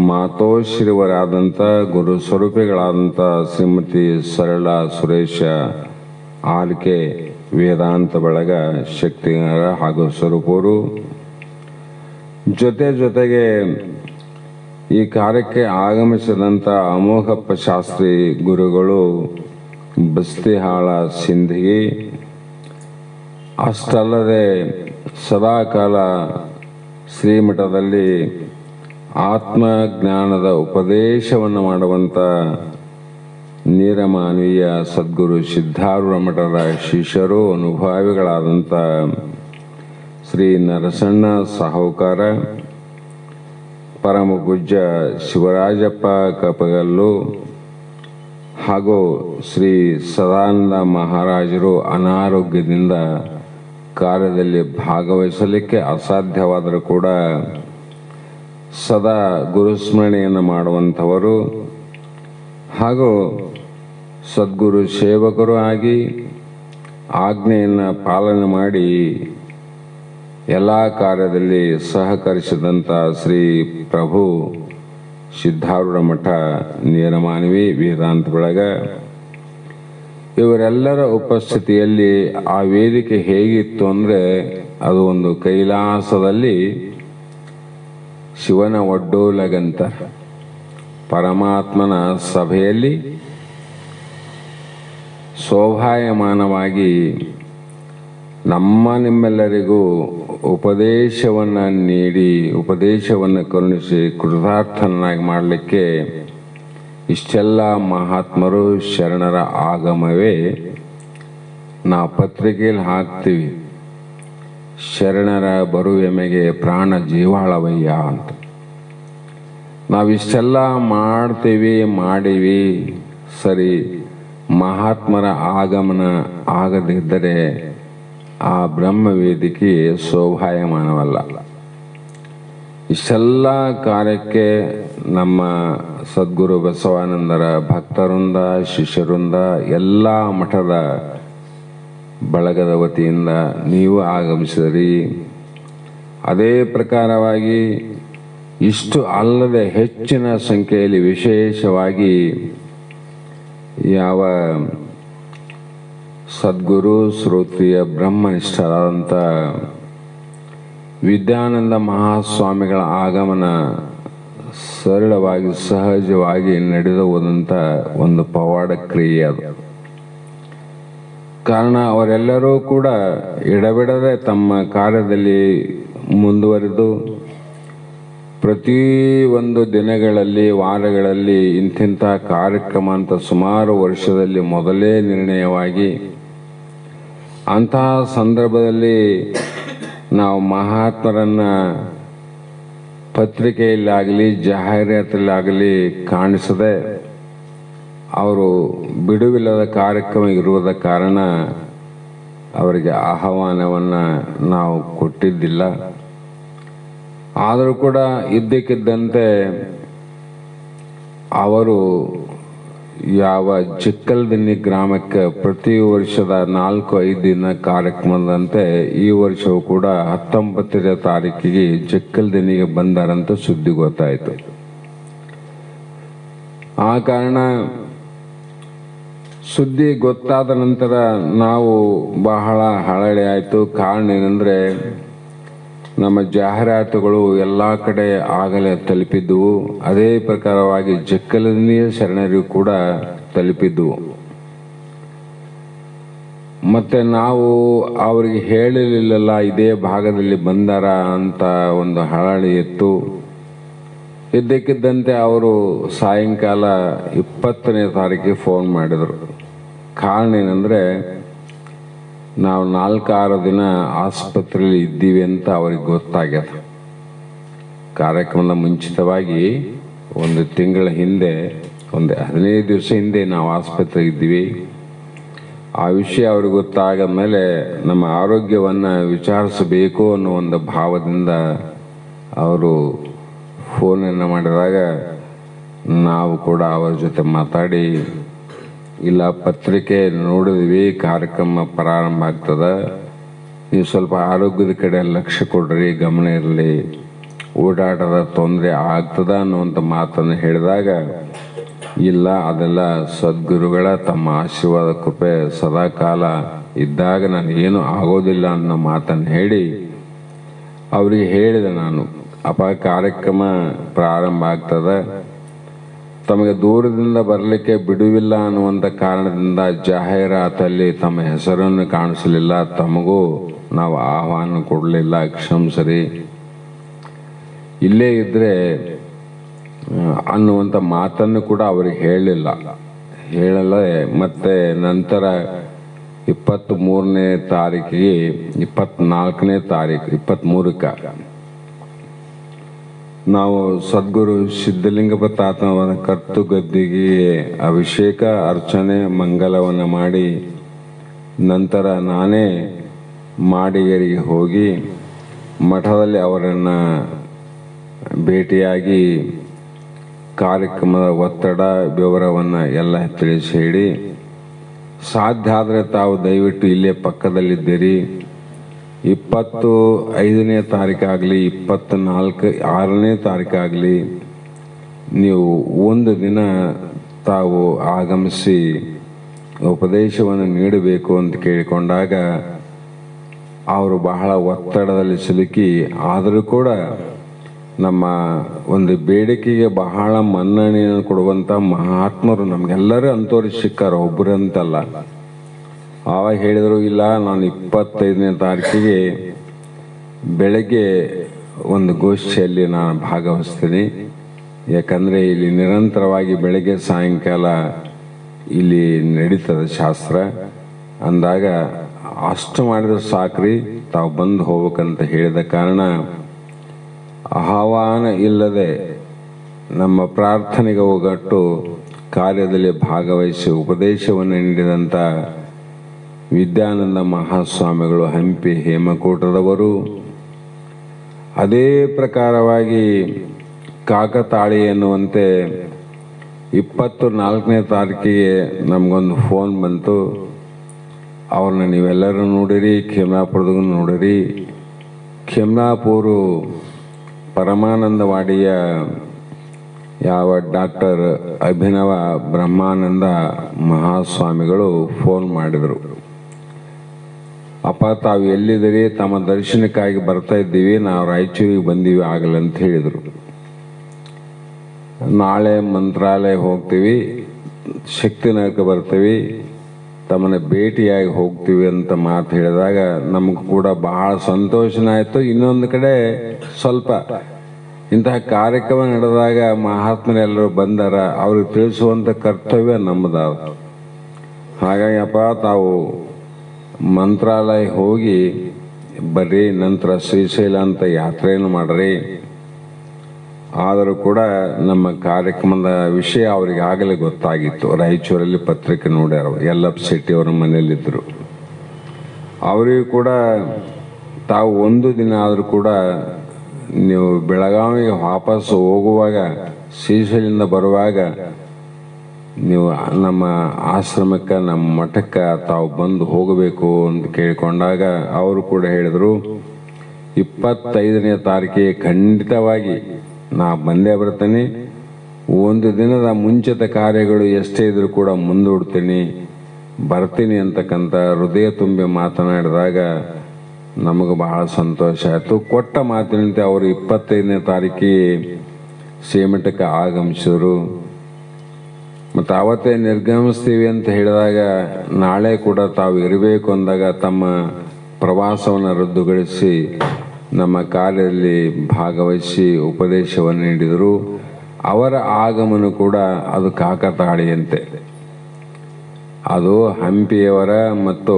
ಮಾತೋಶ್ರೀವರಾದಂಥ ಗುರು ಸ್ವರೂಪಿಗಳಾದಂಥ ಶ್ರೀಮತಿ ಸರಳಾ ಸುರೇಶ ಆರ್ಕೆ ವೇದಾಂತ ಬಳಗ ಶಕ್ತಿನಗರ ಹಾಗೂ ಸ್ವರೂಪರು, ಜೊತೆಗೆ ಈ ಕಾರ್ಯಕ್ಕೆ ಆಗಮಿಸಿದಂಥ ಅಮೋಘಪ್ಪ ಶಾಸ್ತ್ರಿ ಗುರುಗಳು ಬಸ್ತಿಹಾಳ ಸಿಂಧಗಿ, ಅಷ್ಟಲ್ಲದೆ ಸದಾಕಾಲ ಶ್ರೀಮಠದಲ್ಲಿ ಆತ್ಮಜ್ಞಾನದ ಉಪದೇಶವನ್ನು ಮಾಡುವಂಥ ನೀರಮಾನವೀಯ ಸದ್ಗುರು ಸಿದ್ಧಾರೂಢ ಮಠದ ಶಿಷ್ಯರು ಅನುಭಾವಿಗಳಾದಂಥ ಶ್ರೀ ನರಸಣ್ಣ ಸಾಹುಕಾರ, ಪರಮ ಪೂಜ್ಯ ಶಿವರಾಜಪ್ಪ ಕಪಗಲ್ಲು ಹಾಗೂ ಶ್ರೀ ಸದಾನಂದ ಮಹಾರಾಜರು ಅನಾರೋಗ್ಯದಿಂದ ಕಾರ್ಯದಲ್ಲಿ ಭಾಗವಹಿಸಲಿಕ್ಕೆ ಅಸಾಧ್ಯವಾದರೂ ಕೂಡ ಸದಾ ಗುರುಸ್ಮರಣೆಯನ್ನು ಮಾಡುವಂಥವರು ಹಾಗೂ ಸದ್ಗುರು ಸೇವಕರು ಆಗಿ ಆಜ್ಞೆಯನ್ನು ಪಾಲನೆ ಮಾಡಿ ಎಲ್ಲ ಕಾರ್ಯದಲ್ಲಿ ಸಹಕರಿಸಿದಂಥ ಶ್ರೀ ಪ್ರಭು ಸಿದ್ಧಾರೂಢ ಮಠ ನೀರಮಾನವಿ ವೇದಾಂತ ಬಳಗ, ಇವರೆಲ್ಲರ ಉಪಸ್ಥಿತಿಯಲ್ಲಿ ಆ ವೇದಿಕೆ ಹೇಗಿತ್ತು ಅಂದರೆ ಅದು ಒಂದು ಕೈಲಾಸದಲ್ಲಿ ಶಿವನ ಒಡ್ಡೋಲಗಂತ ಪರಮಾತ್ಮನ ಸಭೆಯಲ್ಲಿ ಶೋಭಾಯಮಾನವಾಗಿ ನಿಮ್ಮೆಲ್ಲರಿಗೂ ಉಪದೇಶವನ್ನು ನೀಡಿ ಉಪದೇಶವನ್ನು ಕರುಣಿಸಿ ಕೃತಾರ್ಥನಾಗಿ ಮಾಡಲಿಕ್ಕೆ ಇಷ್ಟೆಲ್ಲ ಮಹಾತ್ಮರು ಶರಣರ ಆಗಮವೇ ನಾವು ಪತ್ರಿಕೆಯಲ್ಲಿ ಹಾಕ್ತೀವಿ. ಶರಣರ ಬರುವೆಮೆಗೆ ಪ್ರಾಣ ಜೀವಾಳವಯ್ಯ ಅಂತ. ನಾವಿಷ್ಟೆಲ್ಲ ಮಾಡೀವಿ ಸರಿ, ಮಹಾತ್ಮರ ಆಗಮನ ಆಗದಿದ್ದರೆ ಆ ಬ್ರಹ್ಮ ವೇದಿಕೆ ಶೋಭಾಯಮಾನವಲ್ಲ. ಇಷ್ಟೆಲ್ಲ ಕಾರ್ಯಕ್ಕೆ ನಮ್ಮ ಸದ್ಗುರು ಬಸವಾನಂದರ ಭಕ್ತರಿಂದ ಶಿಷ್ಯರಿಂದ ಎಲ್ಲ ಮಠದ ಬಳಗದ ವತಿಯಿಂದ ನೀವು ಆಗಮಿಸಿದಿರಿ. ಅದೇ ಪ್ರಕಾರವಾಗಿ ಇಷ್ಟು ಅಲ್ಲದೆ ಹೆಚ್ಚಿನ ಸಂಖ್ಯೆಯಲ್ಲಿ ವಿಶೇಷವಾಗಿ ಯಾವ ಸದ್ಗುರು ಶ್ರೋತ್ರಿಯ ಬ್ರಹ್ಮನಿಷ್ಠರಾದಂಥ ವಿದ್ಯಾನಂದ ಮಹಾಸ್ವಾಮಿಗಳ ಆಗಮನ ಸರಳವಾಗಿ ಸಹಜವಾಗಿ ನಡೆದು ಹೋದಂಥ ಒಂದು ಪವಾಡ ಕ್ರಿಯೆ ಅದು. ಕಾರಣ ಅವರೆಲ್ಲರೂ ಕೂಡ ಎಡಬಿಡದೆ ತಮ್ಮ ಕಾರ್ಯದಲ್ಲಿ ಮುಂದುವರೆದು ಪ್ರತಿ ಒಂದು ದಿನಗಳಲ್ಲಿ ವಾರಗಳಲ್ಲಿ ಇಂತಿಂಥ ಕಾರ್ಯಕ್ರಮ ಅಂತ ಸುಮಾರು ವರ್ಷದಲ್ಲಿ ಮೊದಲೇ ನಿರ್ಣಯವಾಗಿ ಅಂತಹ ಸಂದರ್ಭದಲ್ಲಿ ನಾವು ಮಹಾತ್ಮರನ್ನ ಪತ್ರಿಕೆಯಲ್ಲಾಗಲಿ ಜಾಹೀರಾತಲ್ಲಾಗಲಿ ಕಾಣಿಸದೆ ಅವರು ಬಿಡುವಿಲ್ಲದ ಕಾರ್ಯಕ್ರಮ ಇರುವುದ ಕಾರಣ ಅವರಿಗೆ ಆಹ್ವಾನವನ್ನು ನಾವು ಕೊಟ್ಟಿದ್ದಿಲ್ಲ. ಆದರೂ ಕೂಡ ಇದ್ದಕ್ಕಿದ್ದಂತೆ ಅವರು ಯಾವ ಚಿಕ್ಕಲ್ದಿನ್ನಿ ಗ್ರಾಮಕ್ಕೆ ಪ್ರತಿ ವರ್ಷದ 4-5 ದಿನ ಕಾರ್ಯಕ್ರಮದಂತೆ ಈ ವರ್ಷವೂ ಕೂಡ 19ನೇ ತಾರೀಕಿಗೆ ಚಿಕ್ಕಲ್ದಿನ್ನಿಗೆ ಬಂದಾರಂತ ಸುದ್ದಿ ಗೊತ್ತಾಯಿತು. ಆ ಕಾರಣ ಸುದ್ದಿ ಗೊತ್ತಾದ ನಂತರ ನಾವು ಬಹಳ ಹಳಹಳಿ ಆಯಿತು. ಕಾರಣ ಏನಂದರೆ ನಮ್ಮ ಜಾಹೀರಾತುಗಳು ಎಲ್ಲ ಕಡೆ ಆಗಲೇ ತಲುಪಿದ್ದವು. ಅದೇ ಪ್ರಕಾರವಾಗಿ ಜಕ್ಕಲನಿಯ ಶರಣರಿಗೂ ಕೂಡ ತಲುಪಿದ್ದವು. ಮತ್ತು ನಾವು ಅವರಿಗೆ ಹೇಳಿರಲಿಲ್ಲ ಇದೇ ಭಾಗದಲ್ಲಿ ಬಂದಾರ ಅಂತ ಒಂದು ಹಳಹಳಿ ಇತ್ತು. ಇದ್ದಕ್ಕಿದ್ದಂತೆ ಅವರು ಸಾಯಂಕಾಲ 20ನೇ ತಾರೀಕಿಗೆ ಫೋನ್ ಮಾಡಿದರು. ಕಾರಣ ಏನಂದರೆ ನಾವು 4-6 ದಿನ ಆಸ್ಪತ್ರೆಯಲ್ಲಿ ಇದ್ದೀವಿ ಅಂತ ಅವ್ರಿಗೆ ಗೊತ್ತಾಗ್ಯದ. ಕಾರ್ಯಕ್ರಮದ ಮುಂಚಿತವಾಗಿ 1 ತಿಂಗಳ ಹಿಂದೆ, ಒಂದು 15 ದಿವಸ ಹಿಂದೆ ನಾವು ಆಸ್ಪತ್ರೆಗೆ ಇದ್ದೀವಿ. ಆ ವಿಷಯ ಅವ್ರಿಗೆ ಗೊತ್ತಾದ ಮೇಲೆ ನಮ್ಮ ಆರೋಗ್ಯವನ್ನು ವಿಚಾರಿಸಬೇಕು ಅನ್ನೋ ಒಂದು ಭಾವದಿಂದ ಅವರು ಫೋನನ್ನು ಮಾಡಿದಾಗ ನಾವು ಕೂಡ ಅವರ ಜೊತೆ ಮಾತಾಡಿ, ಇಲ್ಲ ಪತ್ರಿಕೆ ನೋಡಿದ್ವಿ, ಕಾರ್ಯಕ್ರಮ ಪ್ರಾರಂಭ ಆಗ್ತದೆ, ನೀವು ಸ್ವಲ್ಪ ಆರೋಗ್ಯದ ಕಡೆ ಲಕ್ಷ್ಯ ಕೊಡ್ರಿ, ಗಮನ ಇರಲಿ, ಓಡಾಟದ ತೊಂದರೆ ಆಗ್ತದ ಅನ್ನುವಂಥ ಮಾತನ್ನು ಹೇಳಿದಾಗ, ಇಲ್ಲ ಅದೆಲ್ಲ ಸದ್ಗುರುಗಳ ತಮ್ಮ ಆಶೀರ್ವಾದ ಕೃಪೆ ಸದಾಕಾಲ ಇದ್ದಾಗ ನಾನು ಏನೂ ಆಗೋದಿಲ್ಲ ಅನ್ನೋ ಮಾತನ್ನು ಹೇಳಿ ಅವರಿಗೆ ಹೇಳಿದೆ ನಾನು, ಅಪ್ಪ ಕಾರ್ಯಕ್ರಮ ಪ್ರಾರಂಭ ಆಗ್ತದೆ, ತಮಗೆ ದೂರದಿಂದ ಬರಲಿಕ್ಕೆ ಬಿಡುವಿಲ್ಲ ಅನ್ನುವಂಥ ಕಾರಣದಿಂದ ಜಾಹೀರಾತಲ್ಲಿ ತಮ್ಮ ಹೆಸರನ್ನು ಕಾಣಿಸಲಿಲ್ಲ, ತಮಗೂ ನಾವು ಆಹ್ವಾನ ಕೊಡಲಿಲ್ಲ, ಕ್ಷಮಿಸ್ರಿ, ಇಲ್ಲೇ ಇದ್ದರೆ ಅನ್ನುವಂಥ ಮಾತನ್ನು ಕೂಡ ಅವರಿಗೆ ಹೇಳಲಿಲ್ಲ. ಮತ್ತೆ ನಂತರ 23ನೇ ತಾರೀಕಿಗೆ 24ನೇ ತಾರೀಕು 23ಕ್ಕೆ ನಾವು ಸದ್ಗುರು ಸಿದ್ಧಲಿಂಗಪ್ಪ ತಾತನವರ ಕರ್ತುಗದ್ದಿಗೆ ಅಭಿಷೇಕ ಅರ್ಚನೆ ಮಂಗಲವನ್ನು ಮಾಡಿ, ನಂತರ ನಾನೇ ಮಾಡಿಗೇರಿಗೆ ಹೋಗಿ ಮಠದಲ್ಲಿ ಅವರನ್ನು ಭೇಟಿಯಾಗಿ ಕಾರ್ಯಕ್ರಮದ ಒತ್ತಡ ವಿವರವನ್ನು ಎಲ್ಲ ತಿಳಿಸಿ ಹೇಳಿ, ಸಾಧ್ಯ ಆದರೆ ತಾವು ದಯವಿಟ್ಟು ಇಲ್ಲೇ ಪಕ್ಕದಲ್ಲಿದ್ದೀರಿ, 25ನೇ ತಾರೀಕಾಗಲಿ 6ನೇ ತಾರೀಕಾಗಲಿ ನೀವು ಒಂದು ದಿನ ತಾವು ಆಗಮಿಸಿ ಉಪದೇಶವನ್ನು ನೀಡಬೇಕು ಅಂತ ಕೇಳಿಕೊಂಡಾಗ ಅವರು ಬಹಳ ಒತ್ತಡದಲ್ಲಿ ಸಿಲುಕಿ, ಆದರೂ ಕೂಡ ನಮ್ಮ ಒಂದು ಬೇಡಿಕೆಗೆ ಬಹಳ ಮನ್ನಣೆಯನ್ನು ಕೊಡುವಂಥ ಮಹಾತ್ಮರು ನಮಗೆಲ್ಲರೂ ಅಂಥವ್ರು ಸಿಕ್ಕಾರ, ಒಬ್ಬರಂತಲ್ಲ. ಆವಾಗ ಹೇಳಿದರು, ಇಲ್ಲ ನಾನು 25ನೇ ತಾರೀಕಿಗೆ ಬೆಳಗ್ಗೆ ಒಂದು ಗೋಷ್ಠಿಯಲ್ಲಿ ನಾನು ಭಾಗವಹಿಸ್ತೀನಿ, ಯಾಕಂದರೆ ಇಲ್ಲಿ ನಿರಂತರವಾಗಿ ಬೆಳಗ್ಗೆ ಸಾಯಂಕಾಲ ಇಲ್ಲಿ ನಡೀತದೆ ಶಾಸ್ತ್ರ ಅಂದಾಗ, ಅಷ್ಟು ಮಾಡಿದ್ರೆ ಸಾಕ್ರಿ, ತಾವು ಬಂದು ಹೋಗ್ಬೇಕಂತ ಹೇಳಿದ ಕಾರಣ ಆಹ್ವಾನ ಇಲ್ಲದೆ ನಮ್ಮ ಪ್ರಾರ್ಥನೆಗೆ ಒಗ್ಗಟ್ಟು ಕಾರ್ಯದಲ್ಲಿ ಭಾಗವಹಿಸಿ ಉಪದೇಶವನ್ನು ನೀಡಿದಂಥ ವಿದ್ಯಾನಂದ ಮಹಾಸ್ವಾಮಿಗಳು ಹಂಪಿ ಹೇಮಕೂಟದವರು, ಅದೇ ಪ್ರಕಾರವಾಗಿ ಕಾಕತಾಳಿ ಎನ್ನುವಂತೆ 24ನೇ ತಾರೀಕಿಗೆ ನಮಗೊಂದು ಫೋನ್ ಬಂತು. ಅವ್ರನ್ನ ನೀವೆಲ್ಲರೂ ನೋಡಿರಿ, ಖೇಮ್ನಾಪುರದಾಗೂ ನೋಡಿರಿ. ಖೇಮ್ನಾಪುರ ಪರಮಾನಂದವಾಡಿಯ ಯಾವ ಡಾಕ್ಟರ್ ಅಭಿನವ ಬ್ರಹ್ಮಾನಂದ ಮಹಾಸ್ವಾಮಿಗಳು ಫೋನ್ ಮಾಡಿದರು, ಅಪ್ಪ ತಾವು ಎಲ್ಲಿದ್ದೀರಿ, ತಮ್ಮ ದರ್ಶನಕ್ಕಾಗಿ ಬರ್ತಾ ಇದ್ದೀವಿ, ನಾವು ರಾಯಚೂರಿಗೆ ಬಂದೀವಿ ಆಗಲಂತ ಹೇಳಿದರು. ನಾಳೆ ಮಂತ್ರಾಲಯ ಹೋಗ್ತೀವಿ, ಶಕ್ತಿನಗರಕ್ಕೆ ಬರ್ತೀವಿ, ತಮ್ಮನ್ನ ಭೇಟಿಯಾಗಿ ಹೋಗ್ತೀವಿ ಅಂತ ಮಾತು ಹೇಳಿದಾಗ ನಮಗೂ ಕೂಡ ಬಹಳ ಸಂತೋಷನಾಯಿತು. ಇನ್ನೊಂದು ಕಡೆ ಸ್ವಲ್ಪ ಇಂತಹ ಕಾರ್ಯಕ್ರಮ ನಡೆದಾಗ ಮಹಾತ್ಮರೆಲ್ಲರೂ ಬಂದಾರ, ಅವ್ರಿಗೆ ತಿಳಿಸುವಂಥ ಕರ್ತವ್ಯ ನಮ್ಮದ. ಹಾಗಾಗಿ ಅಪ್ಪ ತಾವು ಮಂತ್ರಾಲಯ ಹೋಗಿ ಬರ್ರಿ, ನಂತರ ಶ್ರೀಶೈಲ ಅಂತ ಯಾತ್ರೆಯನ್ನು ಮಾಡ್ರಿ. ಆದರೂ ಕೂಡ ನಮ್ಮ ಕಾರ್ಯಕ್ರಮದ ವಿಷಯ ಅವರಿಗೆ ಆಗಲೇ ಗೊತ್ತಾಗಿತ್ತು. ರಾಯಚೂರಲ್ಲಿ ಪತ್ರಿಕೆ ನೋಡ್ಯಾರ, ಯಲ್ಲಪ್ಪ ಶೆಟ್ಟಿ ಅವರ ಮನೆಯಲ್ಲಿದ್ದರು. ಅವರಿಗೂ ಕೂಡ ತಾವು ಒಂದು ದಿನ ಆದರೂ ಕೂಡ ನೀವು ಬೆಳಗಾವಿಗೆ ವಾಪಸ್ ಹೋಗುವಾಗ, ಶ್ರೀಶೈಲಿಂದ ಬರುವಾಗ ನೀವು ನಮ್ಮ ಆಶ್ರಮಕ್ಕೆ, ನಮ್ಮ ಮಠಕ್ಕೆ ತಾವು ಬಂದು ಹೋಗಬೇಕು ಅಂತ ಕೇಳಿಕೊಂಡಾಗ ಅವರು ಕೂಡ ಹೇಳಿದರು, 25ನೇ ತಾರೀಕಿಗೆ ಖಂಡಿತವಾಗಿ ನಾ ಬಂದೇ ಬರ್ತೀನಿ, ಒಂದು ದಿನದ ಮುಂಚಿತ ಕಾರ್ಯಗಳು ಎಷ್ಟೇ ಇದ್ರೂ ಕೂಡ ಮುಂದೂಡ್ತೀನಿ, ಬರ್ತೀನಿ ಅಂತಕ್ಕಂಥ ಹೃದಯ ತುಂಬಿ ಮಾತನಾಡಿದಾಗ ನಮಗೆ ಬಹಳ ಸಂತೋಷ ಆಯಿತು. ಕೊಟ್ಟ ಮಾತಿನಂತೆ ಅವರು 25ನೇ ತಾರೀಕಿಗೆ ಶ್ರೀಮಠಕ್ಕೆ ಆಗಮಿಸಿದರು. ಮತ್ತು ಅವತ್ತೇ ನಿರ್ಗಮಿಸ್ತೀವಿ ಅಂತ ಹೇಳಿದಾಗ ನಾಳೆ ಕೂಡ ತಾವು ಇರಬೇಕು ಅಂದಾಗ ತಮ್ಮ ಪ್ರವಾಸವನ್ನು ರದ್ದುಗೊಳಿಸಿ ನಮ್ಮ ಕಾರ್ಯದಲ್ಲಿ ಭಾಗವಹಿಸಿ ಉಪದೇಶವನ್ನು ನೀಡಿದರು. ಅವರ ಆಗಮನ ಕೂಡ ಅದು ಕಾಕತಾಳೀಯಂತೆ. ಅದು ಹಂಪಿಯವರ ಮತ್ತು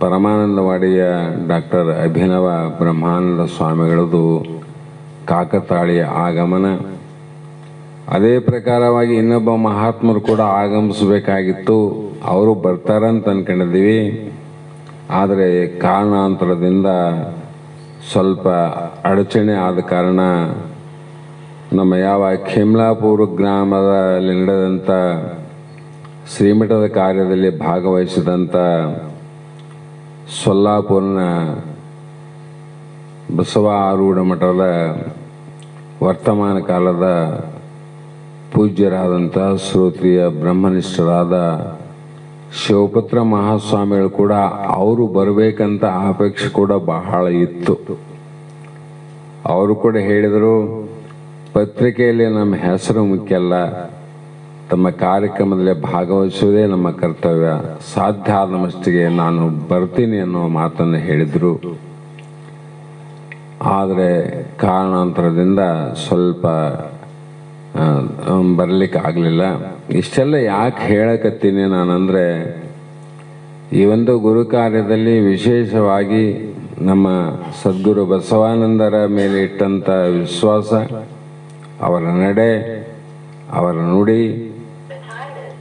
ಪರಮಾನಂದವಾಡಿಯ ಡಾಕ್ಟರ್ ಅಭಿನವ ಬ್ರಹ್ಮಾನಂದ ಸ್ವಾಮಿಗಳದು ಕಾಕತಾಳೀಯ ಆಗಮನ. ಅದೇ ಪ್ರಕಾರವಾಗಿ ಇನ್ನೊಬ್ಬ ಮಹಾತ್ಮರು ಕೂಡ ಆಗಮಿಸಬೇಕಾಗಿತ್ತು. ಅವರು ಬರ್ತಾರಂತ ಅನ್ಕೊಂಡಿದ್ದೀವಿ. ಆದರೆ ಕಾರಣಾಂತರದಿಂದ ಸ್ವಲ್ಪ ಅಡಚಣೆ ಆದ ಕಾರಣ ನಮ್ಮ ಯಾವ ಖಿಮ್ಲಾಪುರ ಗ್ರಾಮದಲ್ಲಿ ನಡೆದಂಥ ಶ್ರೀಮಠದ ಕಾರ್ಯದಲ್ಲಿ ಭಾಗವಹಿಸಿದಂಥ ಸೊಲ್ಲಾಪುರನ ಬಸವ ಆರೂಢ ಮಠದ ವರ್ತಮಾನ ಕಾಲದ ಪೂಜ್ಯರಾದಂಥ ಶ್ರೋತ್ರಿಯ ಬ್ರಹ್ಮನಿಷ್ಠರಾದ ಶಿವಪುತ್ರ ಮಹಾಸ್ವಾಮಿಗಳು ಕೂಡ ಅವರು ಬರಬೇಕಂತ ಅಪೇಕ್ಷೆ ಕೂಡ ಬಹಳ ಇತ್ತು. ಅವರು ಕೂಡ ಹೇಳಿದರು, ಪತ್ರಿಕೆಯಲ್ಲಿ ನಮ್ಮ ಹೆಸರು ಮುಖ್ಯ ಅಲ್ಲ, ತಮ್ಮ ಕಾರ್ಯಕ್ರಮದಲ್ಲಿ ಭಾಗವಹಿಸುವುದೇ ನಮ್ಮ ಕರ್ತವ್ಯ, ಸಾಧ್ಯ ಆದ ಮಟ್ಟಿಗೆ ನಾನು ಬರ್ತೀನಿ ಅನ್ನೋ ಮಾತನ್ನು ಹೇಳಿದರು. ಆದರೆ ಕಾರಣಾಂತರದಿಂದ ಸ್ವಲ್ಪ ಬರಲಿಕ್ಕೆ ಆಗಲಿಲ್ಲ. ಇಷ್ಟೆಲ್ಲ ಯಾಕೆ ಹೇಳಕತ್ತೀನಿ ನಾನಂದರೆ, ಈ ಒಂದು ಗುರು ಕಾರ್ಯದಲ್ಲಿ ವಿಶೇಷವಾಗಿ ನಮ್ಮ ಸದ್ಗುರು ಬಸವಾನಂದರ ಮೇಲೆ ಇಟ್ಟಂಥ ವಿಶ್ವಾಸ, ಅವರ ನಡೆ, ಅವರ ನುಡಿ,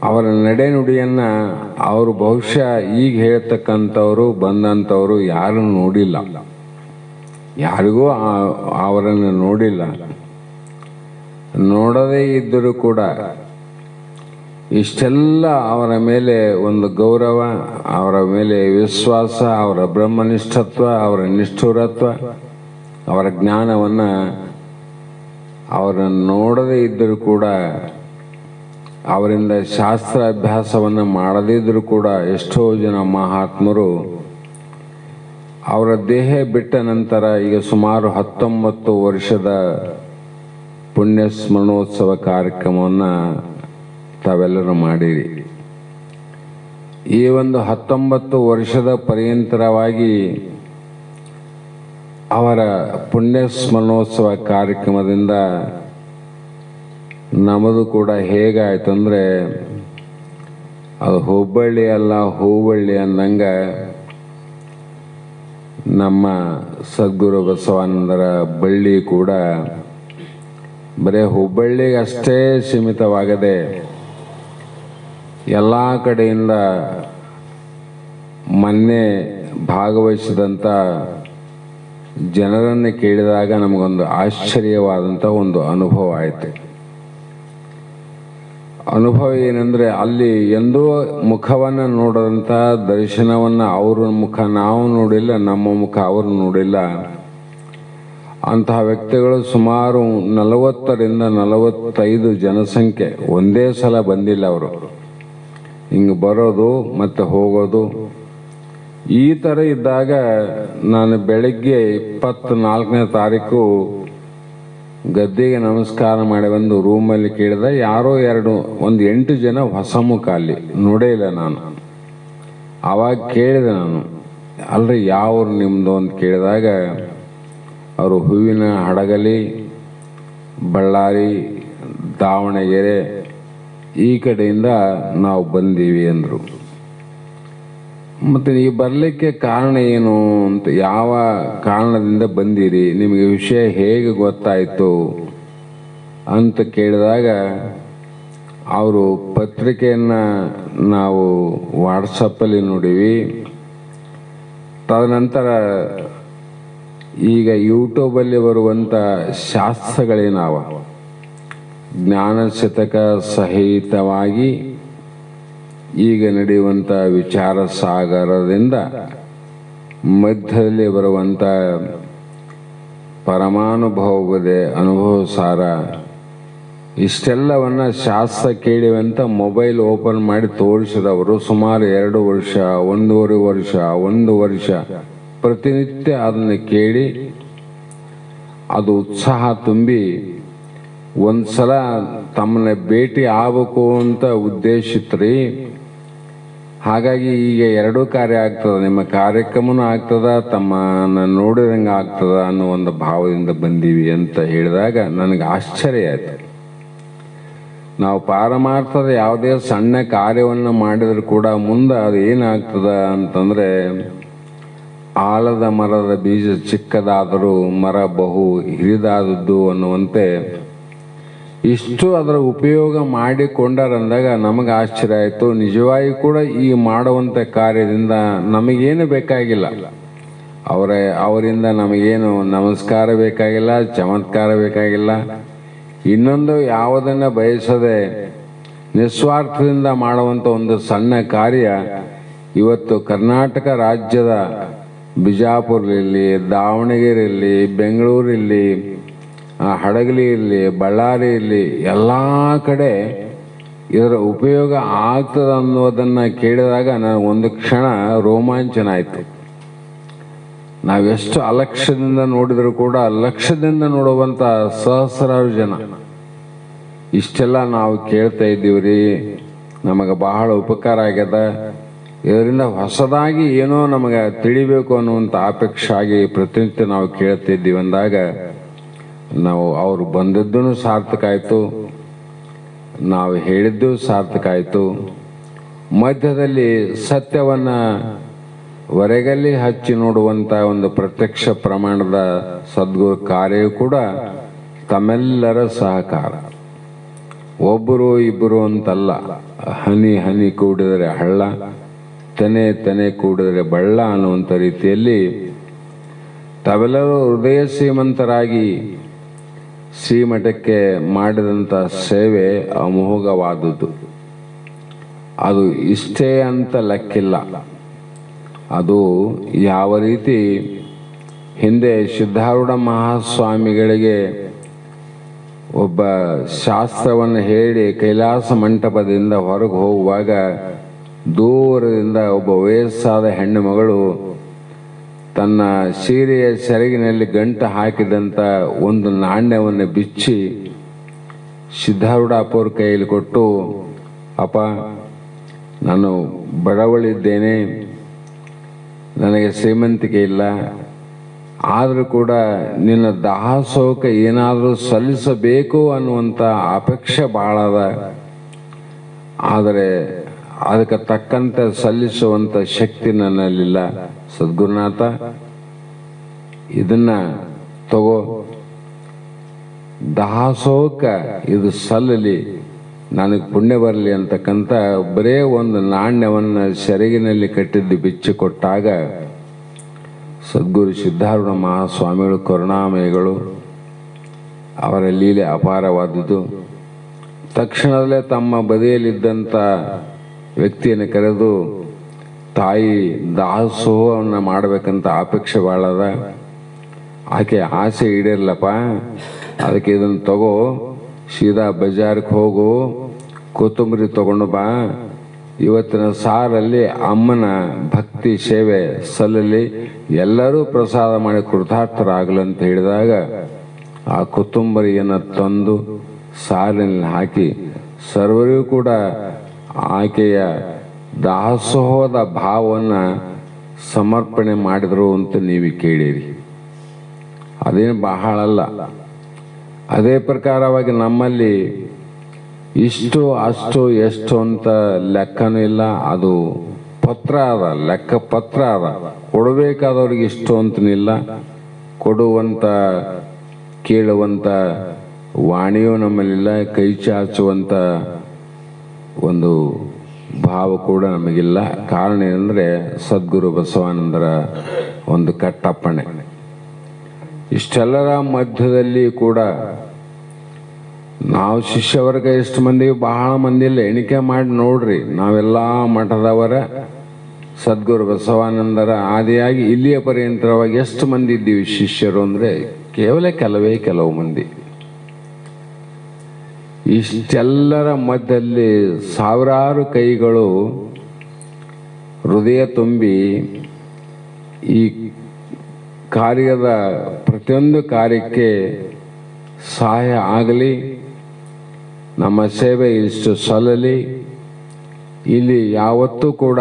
ಅವರ ನಡೆ ನುಡಿಯನ್ನು ಅವರು ಬಹುಶಃ ಈಗ ಹೇಳ್ತಕ್ಕಂಥವ್ರು ಬಂದಂಥವರು ಯಾರೂ ನೋಡಿಲ್ಲ, ಯಾರಿಗೂ ಅವರನ್ನು ನೋಡಿಲ್ಲ. ನೋಡದೇ ಇದ್ದರೂ ಕೂಡ ಇಷ್ಟೆಲ್ಲ ಅವರ ಮೇಲೆ ಒಂದು ಗೌರವ, ಅವರ ಮೇಲೆ ವಿಶ್ವಾಸ, ಅವರ ಬ್ರಹ್ಮನಿಷ್ಠತ್ವ, ಅವರ ನಿಷ್ಠುರತ್ವ, ಅವರ ಜ್ಞಾನವನ್ನು ಅವರನ್ನು ನೋಡದೇ ಇದ್ದರೂ ಕೂಡ, ಅವರಿಂದ ಶಾಸ್ತ್ರ ಅಭ್ಯಾಸವನ್ನು ಮಾಡದಿದ್ದರೂ ಕೂಡ ಎಷ್ಟೋ ಜನ ಮಹಾತ್ಮರು ಅವರ ದೇಹ ಬಿಟ್ಟ ನಂತರ ಈಗ ಸುಮಾರು 19 ವರ್ಷದ ಪುಣ್ಯ ಸ್ಮರಣೋತ್ಸವ ಕಾರ್ಯಕ್ರಮವನ್ನು ತಾವೆಲ್ಲರೂ ಮಾಡಿರಿ. ಈ ಒಂದು 19 ವರ್ಷದ ಪರ್ಯಂತರವಾಗಿ ಅವರ ಪುಣ್ಯ ಸ್ಮರಣೋತ್ಸವ ಕಾರ್ಯಕ್ರಮದಿಂದ ನಮ್ಮದು ಕೂಡ ಹೇಗಾಯ್ತು ಅಂದರೆ, ಅದು ಹುಬ್ಬಳ್ಳಿ ಅಲ್ಲ ಹೂಬಳ್ಳಿ ಅಂದಂಗೆ ನಮ್ಮ ಸದ್ಗುರು ಬಸವಾನಂದರ ಬಳ್ಳಿ ಕೂಡ ಬರೀ ಹುಬ್ಬಳ್ಳಿಗೆ ಅಷ್ಟೇ ಸೀಮಿತವಾಗದೆ ಎಲ್ಲ ಕಡೆಯಿಂದ ಮೊನ್ನೆ ಭಾಗವಹಿಸಿದಂಥ ಜನರನ್ನು ಕೇಳಿದಾಗ ನಮಗೊಂದು ಆಶ್ಚರ್ಯವಾದಂಥ ಒಂದು ಅನುಭವ ಆಯಿತು. ಅನುಭವ ಏನಂದರೆ, ಅಲ್ಲಿ ಎಂದೂ ಮುಖವನ್ನು ನೋಡದಂಥ ದರ್ಶನವನ್ನು ಅವ್ರ ಮುಖ ನಾವು ನೋಡಿಲ್ಲ, ನಮ್ಮ ಮುಖ ಅವರು ನೋಡಿಲ್ಲ. ಅಂತಹ ವ್ಯಕ್ತಿಗಳು ಸುಮಾರು 40ರಿಂದ 45 ಜನಸಂಖ್ಯೆ ಒಂದೇ ಸಲ ಬಂದಿಲ್ಲ. ಅವರು ಹಿಂಗೆ ಬರೋದು ಮತ್ತು ಹೋಗೋದು ಈ ಥರ ಇದ್ದಾಗ ನಾನು ಬೆಳಗ್ಗೆ 24ನೇ ತಾರೀಕು ಗದ್ದೆಗೆ ನಮಸ್ಕಾರ ಮಾಡಿ ಒಂದು ರೂಮಲ್ಲಿ ಕೇಳಿದ, ಯಾರೋ ಒಂದು 8 ಜನ ಹೊಸ ಮುಖ ಅಲ್ಲಿ ನೋಡೇ ಇಲ್ಲ ನಾನು. ಆವಾಗ ಕೇಳಿದೆ ನಾನು, ಅಲ್ರಿ ಯಾವ ನಿಮ್ಮದು ಅಂತ ಕೇಳಿದಾಗ ಅವರು ಹೂವಿನ ಹಡಗಲಿ, ಬಳ್ಳಾರಿ, ದಾವಣಗೆರೆ ಈ ಕಡೆಯಿಂದ ನಾವು ಬಂದೀವಿ ಅಂದರು. ಮತ್ತು ನೀವು ಬರಲಿಕ್ಕೆ ಕಾರಣ ಏನು ಅಂತ, ಯಾವ ಕಾರಣದಿಂದ ಬಂದಿರಿ, ನಿಮಗೆ ವಿಷಯ ಹೇಗೆ ಗೊತ್ತಾಯಿತು ಅಂತ ಕೇಳಿದಾಗ ಅವರು ಪತ್ರಿಕೆಯನ್ನು ನಾವು ವಾಟ್ಸಪ್ಪಲ್ಲಿ ನೋಡಿವಿ, ತದನಂತರ ಈಗ ಯೂಟ್ಯೂಬಲ್ಲಿ ಬರುವಂಥ ಶಾಸ್ತ್ರಗಳೇನಾವ ಜ್ಞಾನಶತಕ ಸಹಿತವಾಗಿ ಈಗ ನಡೆಯುವಂಥ ವಿಚಾರ ಸಾಗರದಿಂದ ಮಧ್ಯದಲ್ಲಿ ಬರುವಂಥ ಪರಮಾನುಭವದೆ ಅನುಭವ ಸಾರ, ಇಷ್ಟೆಲ್ಲವನ್ನು ಶಾಸ್ತ್ರ ಕೇಳಿವಂತ ಮೊಬೈಲ್ ಓಪನ್ ಮಾಡಿ ತೋರಿಸಿದವರು ಸುಮಾರು 2 ವರ್ಷ, 1.5 ವರ್ಷ ಪ್ರತಿನಿತ್ಯ ಅದನ್ನು ಕೇಳಿ ಅದು ಉತ್ಸಾಹ ತುಂಬಿ ಒಂದ್ಸಲ ತಮ್ಮನ್ನ ಭೇಟಿ ಆಗ್ಬೇಕು ಅಂತ ಉದ್ದೇಶ ಇತ್ರಿ. ಹಾಗಾಗಿ ಈಗ ಎರಡೂ ಕಾರ್ಯ ಆಗ್ತದ, ನಿಮ್ಮ ಕಾರ್ಯಕ್ರಮನೂ ಆಗ್ತದ, ತಮ್ಮನ್ನ ನೋಡಿದಂಗೆ ಆಗ್ತದ ಅನ್ನೋ ಒಂದು ಭಾವದಿಂದ ಬಂದೀವಿ ಅಂತ ಹೇಳಿದಾಗ ನನಗೆ ಆಶ್ಚರ್ಯ ಆಯ್ತು. ನಾವು ಪಾರಮಾರ್ಥದ ಯಾವುದೇ ಸಣ್ಣ ಕಾರ್ಯವನ್ನು ಮಾಡಿದರೂ ಕೂಡ ಮುಂದೆ ಅದು ಏನಾಗ್ತದ ಅಂತಂದರೆ, ಆಲದ ಮರದ ಬೀಜ ಚಿಕ್ಕದಾದರೂ ಮರ ಬಹು ಹಿರಿದಾದದ್ದು ಅನ್ನುವಂತೆ ಇಷ್ಟು ಅದರ ಉಪಯೋಗ ಮಾಡಿಕೊಂಡರಂದಾಗ ನಮಗೆ ಆಶ್ಚರ್ಯ ಆಯಿತು. ನಿಜವಾಗಿ ಕೂಡ ಈ ಮಾಡುವಂಥ ಕಾರ್ಯದಿಂದ ನಮಗೇನು ಬೇಕಾಗಿಲ್ಲ, ಅವರಿಂದ ನಮಗೇನು ನಮಸ್ಕಾರ ಬೇಕಾಗಿಲ್ಲ, ಚಮತ್ಕಾರ ಬೇಕಾಗಿಲ್ಲ, ಇನ್ನೊಂದು ಯಾವುದನ್ನು ಬಯಸದೆ ನಿಸ್ವಾರ್ಥದಿಂದ ಮಾಡುವಂಥ ಒಂದು ಸಣ್ಣ ಕಾರ್ಯ ಇವತ್ತು ಕರ್ನಾಟಕ ರಾಜ್ಯದ ಬಿಜಾಪುರಲ್ಲಿ, ದಾವಣಗೆರೆಯಲ್ಲಿ, ಬೆಂಗಳೂರಲ್ಲಿ, ಹಡಗಲಿ ಇರಲಿ, ಬಳ್ಳಾರಿ ಇರಲಿ, ಎಲ್ಲ ಕಡೆ ಇದರ ಉಪಯೋಗ ಆಗ್ತದ ಅನ್ನೋದನ್ನು ಕೇಳಿದಾಗ ನನಗೆ ಒಂದು ಕ್ಷಣ ರೋಮಾಂಚನ ಆಯಿತು. ನಾವೆಷ್ಟು ಅಲಕ್ಷ್ಯದಿಂದ ನೋಡಿದರೂ ಕೂಡ ಲಕ್ಷ್ಯದಿಂದ ನೋಡುವಂಥ ಸಹಸ್ರಾರು ಜನ ಇಷ್ಟೆಲ್ಲ ನಾವು ಕೇಳ್ತಾ ಇದ್ದೀವ್ರಿ. ನಮಗೆ ಬಹಳ ಉಪಕಾರ ಆಗ್ಯದ. ಇದರಿಂದ ಹೊಸದಾಗಿ ಏನೋ ನಮಗೆ ತಿಳಿಬೇಕು ಅನ್ನುವಂಥ ಅಪೇಕ್ಷೆ ಆಗಿ ಪ್ರತಿನಿತ್ಯ ನಾವು ಕೇಳ್ತಿದ್ದೀವಿ ಅಂದಾಗ ನಾವು ಅವರು ಬಂದದ್ದೂ ಸಾರ್ಥಕ ಆಯಿತು, ನಾವು ಹೇಳಿದ್ದು ಸಾರ್ಥಕ ಆಯಿತು. ಮಧ್ಯದಲ್ಲಿ ಸತ್ಯವನ್ನು ಹೊರಗಲ್ಲಿ ಹಚ್ಚಿ ನೋಡುವಂಥ ಒಂದು ಪ್ರತ್ಯಕ್ಷ ಪ್ರಮಾಣದ ಸದ್ಗುರು ಕಾರ್ಯ ಕೂಡ ತಮ್ಮೆಲ್ಲರ ಸಹಕಾರ. ಒಬ್ಬರು ಇಬ್ಬರು ಅಂತಲ್ಲ, ಹನಿ ಹನಿ ಕೂಡಿದರೆ ಹಳ್ಳ, ತೆನೆ ತೆನೆ ಕೂಡಿದರೆ ಬಳ್ಳ ಅನ್ನುವಂಥ ರೀತಿಯಲ್ಲಿ ತಾವೆಲ್ಲರೂ ಹೃದಯ ಶ್ರೀಮಂತರಾಗಿ ಶ್ರೀಮಠಕ್ಕೆ ಮಾಡಿದಂಥ ಸೇವೆ ಅಮೋಘವಾದದ್ದು. ಅದು ಇಷ್ಟೇ ಅಂತ ಲೆಕ್ಕಿಲ್ಲ. ಅದು ಯಾವ ರೀತಿ ಹಿಂದೆ ಸಿದ್ಧಾರೂಢ ಮಹಾಸ್ವಾಮಿಗಳಿಗೆ ಒಬ್ಬ ಶಾಸ್ತ್ರವನ್ನು ಹೇಳಿ ಕೈಲಾಸ ಮಂಟಪದಿಂದ ಹೊರಗೆ ಹೋಗುವಾಗ ದೂರದಿಂದ ಒಬ್ಬ ವಯಸ್ಸಾದ ಹೆಣ್ಣು ಮಗಳು ತನ್ನ ಸೀರೆಯ ಸೆರಗಿನಲ್ಲಿ ಗಂಟು ಹಾಕಿದಂಥ ಒಂದು ನಾಣ್ಯವನ್ನು ಬಿಚ್ಚಿ ಸಿದ್ಧಾರೂಢ ಅಪ್ಪವ್ರ ಕೈಯಲ್ಲಿ ಕೊಟ್ಟು, ಅಪ್ಪ, ನಾನು ಬಡವಳಿದ್ದೇನೆ, ನನಗೆ ಶ್ರೀಮಂತಿಕೆ ಇಲ್ಲ, ಆದರೂ ಕೂಡ ನಿನ್ನ ದಾಸೋಹಕ್ಕೆ ಏನಾದರೂ ಸಲ್ಲಿಸಬೇಕು ಅನ್ನುವಂಥ ಅಪೇಕ್ಷೆ ಭಾಳ ಅದ. ಆದರೆ ಅದಕ್ಕೆ ತಕ್ಕಂತೆ ಸಲ್ಲಿಸುವಂಥ ಶಕ್ತಿ ನನ್ನಲ್ಲಿಲ್ಲ. ಸದ್ಗುರುನಾಥ, ಇದನ್ನ ತಗೋ, ದಾಸೋಹಕ್ಕೆ ಇದು ಸಲ್ಲಲಿ, ನನಗೆ ಪುಣ್ಯ ಬರಲಿ ಅಂತಕ್ಕಂಥ ಬರೇ ಒಂದು ನಾಣ್ಯವನ್ನು ಸೆರಗಿನಲ್ಲಿ ಕಟ್ಟಿದ್ದು ಬಿಚ್ಚಿಕೊಟ್ಟಾಗ ಸದ್ಗುರು ಸಿದ್ಧಾರೂಢ ಮಹಾಸ್ವಾಮಿಗಳು ಕರುಣಾಮಯಿಗಳು, ಅವರ ಲೀಲೆ ಅಪಾರವಾದದ್ದು. ತಕ್ಷಣದಲ್ಲೇ ತಮ್ಮ ಬದಿಯಲ್ಲಿದ್ದಂಥ ವ್ಯಕ್ತಿಯನ್ನು ಕರೆದು, ತಾಯಿ ದಾಸೋಹವನ್ನು ಮಾಡಬೇಕಂತ ಅಪೇಕ್ಷೆ ಭಾಳದ, ಆಕೆ ಆಸೆ ಈಡೇರ್ಲಪ್ಪ, ಅದಕ್ಕೆ ಇದನ್ನು ತಗೋ, ಸೀದಾ ಬಜಾರ್ಗೆ ಹೋಗು, ಕೊತ್ತಂಬರಿ ತಗೊಂಡು ಬಾ, ಇವತ್ತಿನ ಸಾರಲ್ಲಿ ಅಮ್ಮನ ಭಕ್ತಿ ಸೇವೆ ಸಲ್ಲಲಿ, ಎಲ್ಲರೂ ಪ್ರಸಾದ ಮಾಡಿ ಕೃತಾರ್ಥರಾಗಲಂತ ಹೇಳಿದಾಗ ಆ ಕೊತ್ತಂಬರಿಯನ್ನು ತಂದು ಸಾಲಿನಲ್ಲಿ ಹಾಕಿ ಸರ್ವರಿಗೂ ಕೂಡ ಆಕೆಯ ದಾಸೋಹದ ಭಾವವನ್ನು ಸಮರ್ಪಣೆ ಮಾಡಿದರು ಅಂತ ನೀವು ಕೇಳಿರಿ. ಅದೇನು ಬಹಳ ಅಲ್ಲ. ಅದೇ ಪ್ರಕಾರವಾಗಿ ನಮ್ಮಲ್ಲಿ ಇಷ್ಟು ಅಷ್ಟು ಎಷ್ಟು ಅಂತ ಲೆಕ್ಕನೂ ಇಲ್ಲ. ಅದು ಪತ್ರ ಅದ, ಲೆಕ್ಕ ಪತ್ರ ಅದ. ಕೊಡಬೇಕಾದವ್ರಿಗೆ ಇಷ್ಟು ಅಂತನಿಲ್ಲ, ಕೊಡುವಂಥ ಕೇಳುವಂಥ ವಾಣಿಯೂ ನಮ್ಮಲ್ಲಿಲ್ಲ, ಕೈ ಚಾಚುವಂಥ ಒಂದು ಭಾವ ಕೂಡ ನಮಗಿಲ್ಲ. ಕಾರಣ ಏನಂದರೆ ಸದ್ಗುರು ಬಸವಾನಂದರ ಒಂದು ಕಟ್ಟಪ್ಪಣೆ. ಇಷ್ಟೆಲ್ಲರ ಮಧ್ಯದಲ್ಲಿ ಕೂಡ ನಾವು ಶಿಷ್ಯವರ್ಗ ಎಷ್ಟು ಮಂದಿ, ಬಹಳ ಮಂದಿ ಇಲ್ಲ, ಎಣಿಕೆ ಮಾಡಿ ನೋಡ್ರಿ. ನಾವೆಲ್ಲ ಮಠದವರ ಸದ್ಗುರು ಬಸವಾನಂದರ ಆದಿಯಾಗಿ ಇಲ್ಲಿಯ ಪರ್ಯಂತರವಾಗಿ ಎಷ್ಟು ಮಂದಿ ಇದ್ದೀವಿ ಶಿಷ್ಯರು ಅಂದರೆ ಕೇವಲ ಕೆಲವು ಮಂದಿ. ಇಷ್ಟೆಲ್ಲರ ಮಧ್ಯದಲ್ಲಿ ಸಾವಿರಾರು ಕೈಗಳು ಹೃದಯ ತುಂಬಿ ಈ ಕಾರ್ಯದ ಪ್ರತಿಯೊಂದು ಕಾರ್ಯಕ್ಕೆ ಸಹಾಯ ಆಗಲಿ, ನಮ್ಮ ಸೇವೆ ಇಷ್ಟು ಸಲ್ಲಲಿ. ಇಲ್ಲಿ ಯಾವತ್ತೂ ಕೂಡ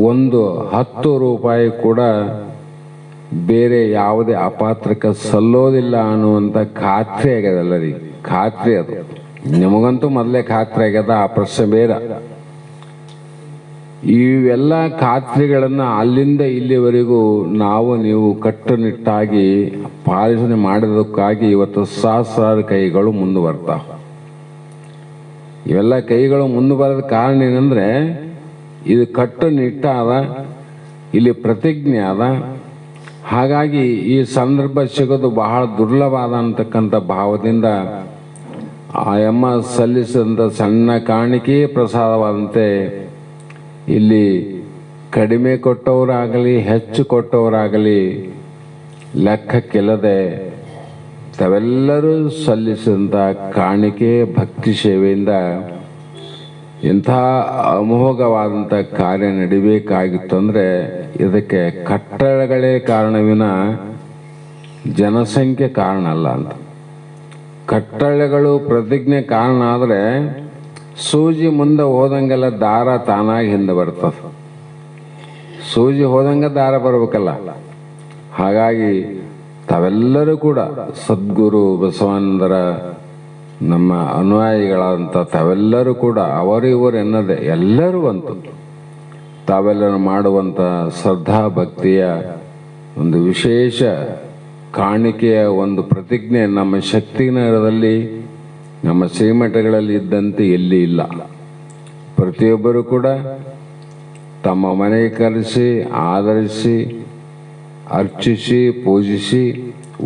10 ರೂಪಾಯಿ ಕೂಡ ಬೇರೆ ಯಾವುದೇ ಅಪಾತ್ರಕ್ಕೆ ಸಲ್ಲೋದಿಲ್ಲ ಅನ್ನುವಂಥ ಖಾತ್ರಿ ಆಗ್ಯದ ಎಲ್ಲರಿಗೆ. ಖಾತ್ರಿ ಅದು ನಿಮಗಂತೂ ಮೊದಲೇ ಖಾತ್ರಿ ಆಗ್ಯದ, ಆ ಪ್ರಶ್ನೆ ಬೇರೆ. ಇವೆಲ್ಲ ಖಾತ್ರಿಗಳನ್ನು ಅಲ್ಲಿಂದ ಇಲ್ಲಿವರೆಗೂ ನಾವು ನೀವು ಕಟ್ಟುನಿಟ್ಟಾಗಿ ಪಾಲನೆ ಮಾಡಿದಕ್ಕಾಗಿ ಇವತ್ತು ಸಹಸ್ರಾರು ಕೈಗಳು ಮುಂದೆ ಬರ್ತಾವೆ. ಇವೆಲ್ಲ ಕೈಗಳು ಮುಂದೆ ಬರೋದ ಕಾರಣ ಏನಂದ್ರೆ ಇದು ಕಟ್ಟುನಿಟ್ಟಾದ, ಇಲ್ಲಿ ಪ್ರತಿಜ್ಞೆ ಅದ. ಹಾಗಾಗಿ ಈ ಸಂದರ್ಭ ಸಿಗೋದು ಬಹಳ ದುರ್ಲಭವಾದ ಅಂತಕ್ಕಂಥ ಭಾವದಿಂದ ಆ ಎಮ್ಮ ಸಲ್ಲಿಸಿದಂಥ ಸಣ್ಣ ಕಾಣಿಕೆ ಪ್ರಸಾದವಾದಂತೆ ಇಲ್ಲಿ ಕಡಿಮೆ ಕೊಟ್ಟವರಾಗಲಿ ಹೆಚ್ಚು ಕೊಟ್ಟವರಾಗಲಿ ಲೆಕ್ಕಕ್ಕಿಲ್ಲದೆ ತಾವೆಲ್ಲರೂ ಸಲ್ಲಿಸಿದಂಥ ಕಾಣಿಕೆ ಭಕ್ತಿ ಸೇವೆಯಿಂದ ಇಂಥ ಅಮೋಘವಾದಂಥ ಕಾರ್ಯ ನಡಿಬೇಕಾಗಿತ್ತು ಅಂದರೆ ಇದಕ್ಕೆ ಕಟ್ಟಡಗಳೇ ಕಾರಣವಿನ ಜನಸಂಖ್ಯೆ ಕಾರಣ ಅಲ್ಲ ಅಂತ. ಕಟ್ಟಡಗಳು ಪ್ರತಿಜ್ಞೆ ಕಾರಣ ಆದರೆ ಸೂಜಿ ಮುಂದೆ ಹೋದಂಗೆಲ್ಲ ದಾರ ತಾನಾಗಿ ಹಿಂದೆ ಬರ್ತದೆ. ಸೂಜಿ ಹೋದಂಗೆ ದಾರ ಬರಬೇಕಲ್ಲ. ಹಾಗಾಗಿ ತಾವೆಲ್ಲರೂ ಕೂಡ ಸದ್ಗುರು ಬಸವಾನಂದರ ನಮ್ಮ ಅನುಯಾಯಿಗಳಾದಂಥ ತಾವೆಲ್ಲರೂ ಕೂಡ ಅವರಿವರು ಎನ್ನದೆ ಎಲ್ಲರೂ ಅಂತು ತಾವೆಲ್ಲರೂ ಮಾಡುವಂಥ ಶ್ರದ್ಧಾ ಭಕ್ತಿಯ ಒಂದು ವಿಶೇಷ ಕಾಣಿಕೆಯ ಒಂದು ಪ್ರತಿಜ್ಞೆ ನಮ್ಮ ಶಕ್ತಿನಗರದಲ್ಲಿ ನಮ್ಮ ಶ್ರೀಮಠಗಳಲ್ಲಿ ಇದ್ದಂತೆ ಎಲ್ಲಿ ಇಲ್ಲ. ಪ್ರತಿಯೊಬ್ಬರು ಕೂಡ ತಮ್ಮ ಮನೆಗೆ ಕರೆಸಿ ಆದರಿಸಿ ಅರ್ಚಿಸಿ ಪೂಜಿಸಿ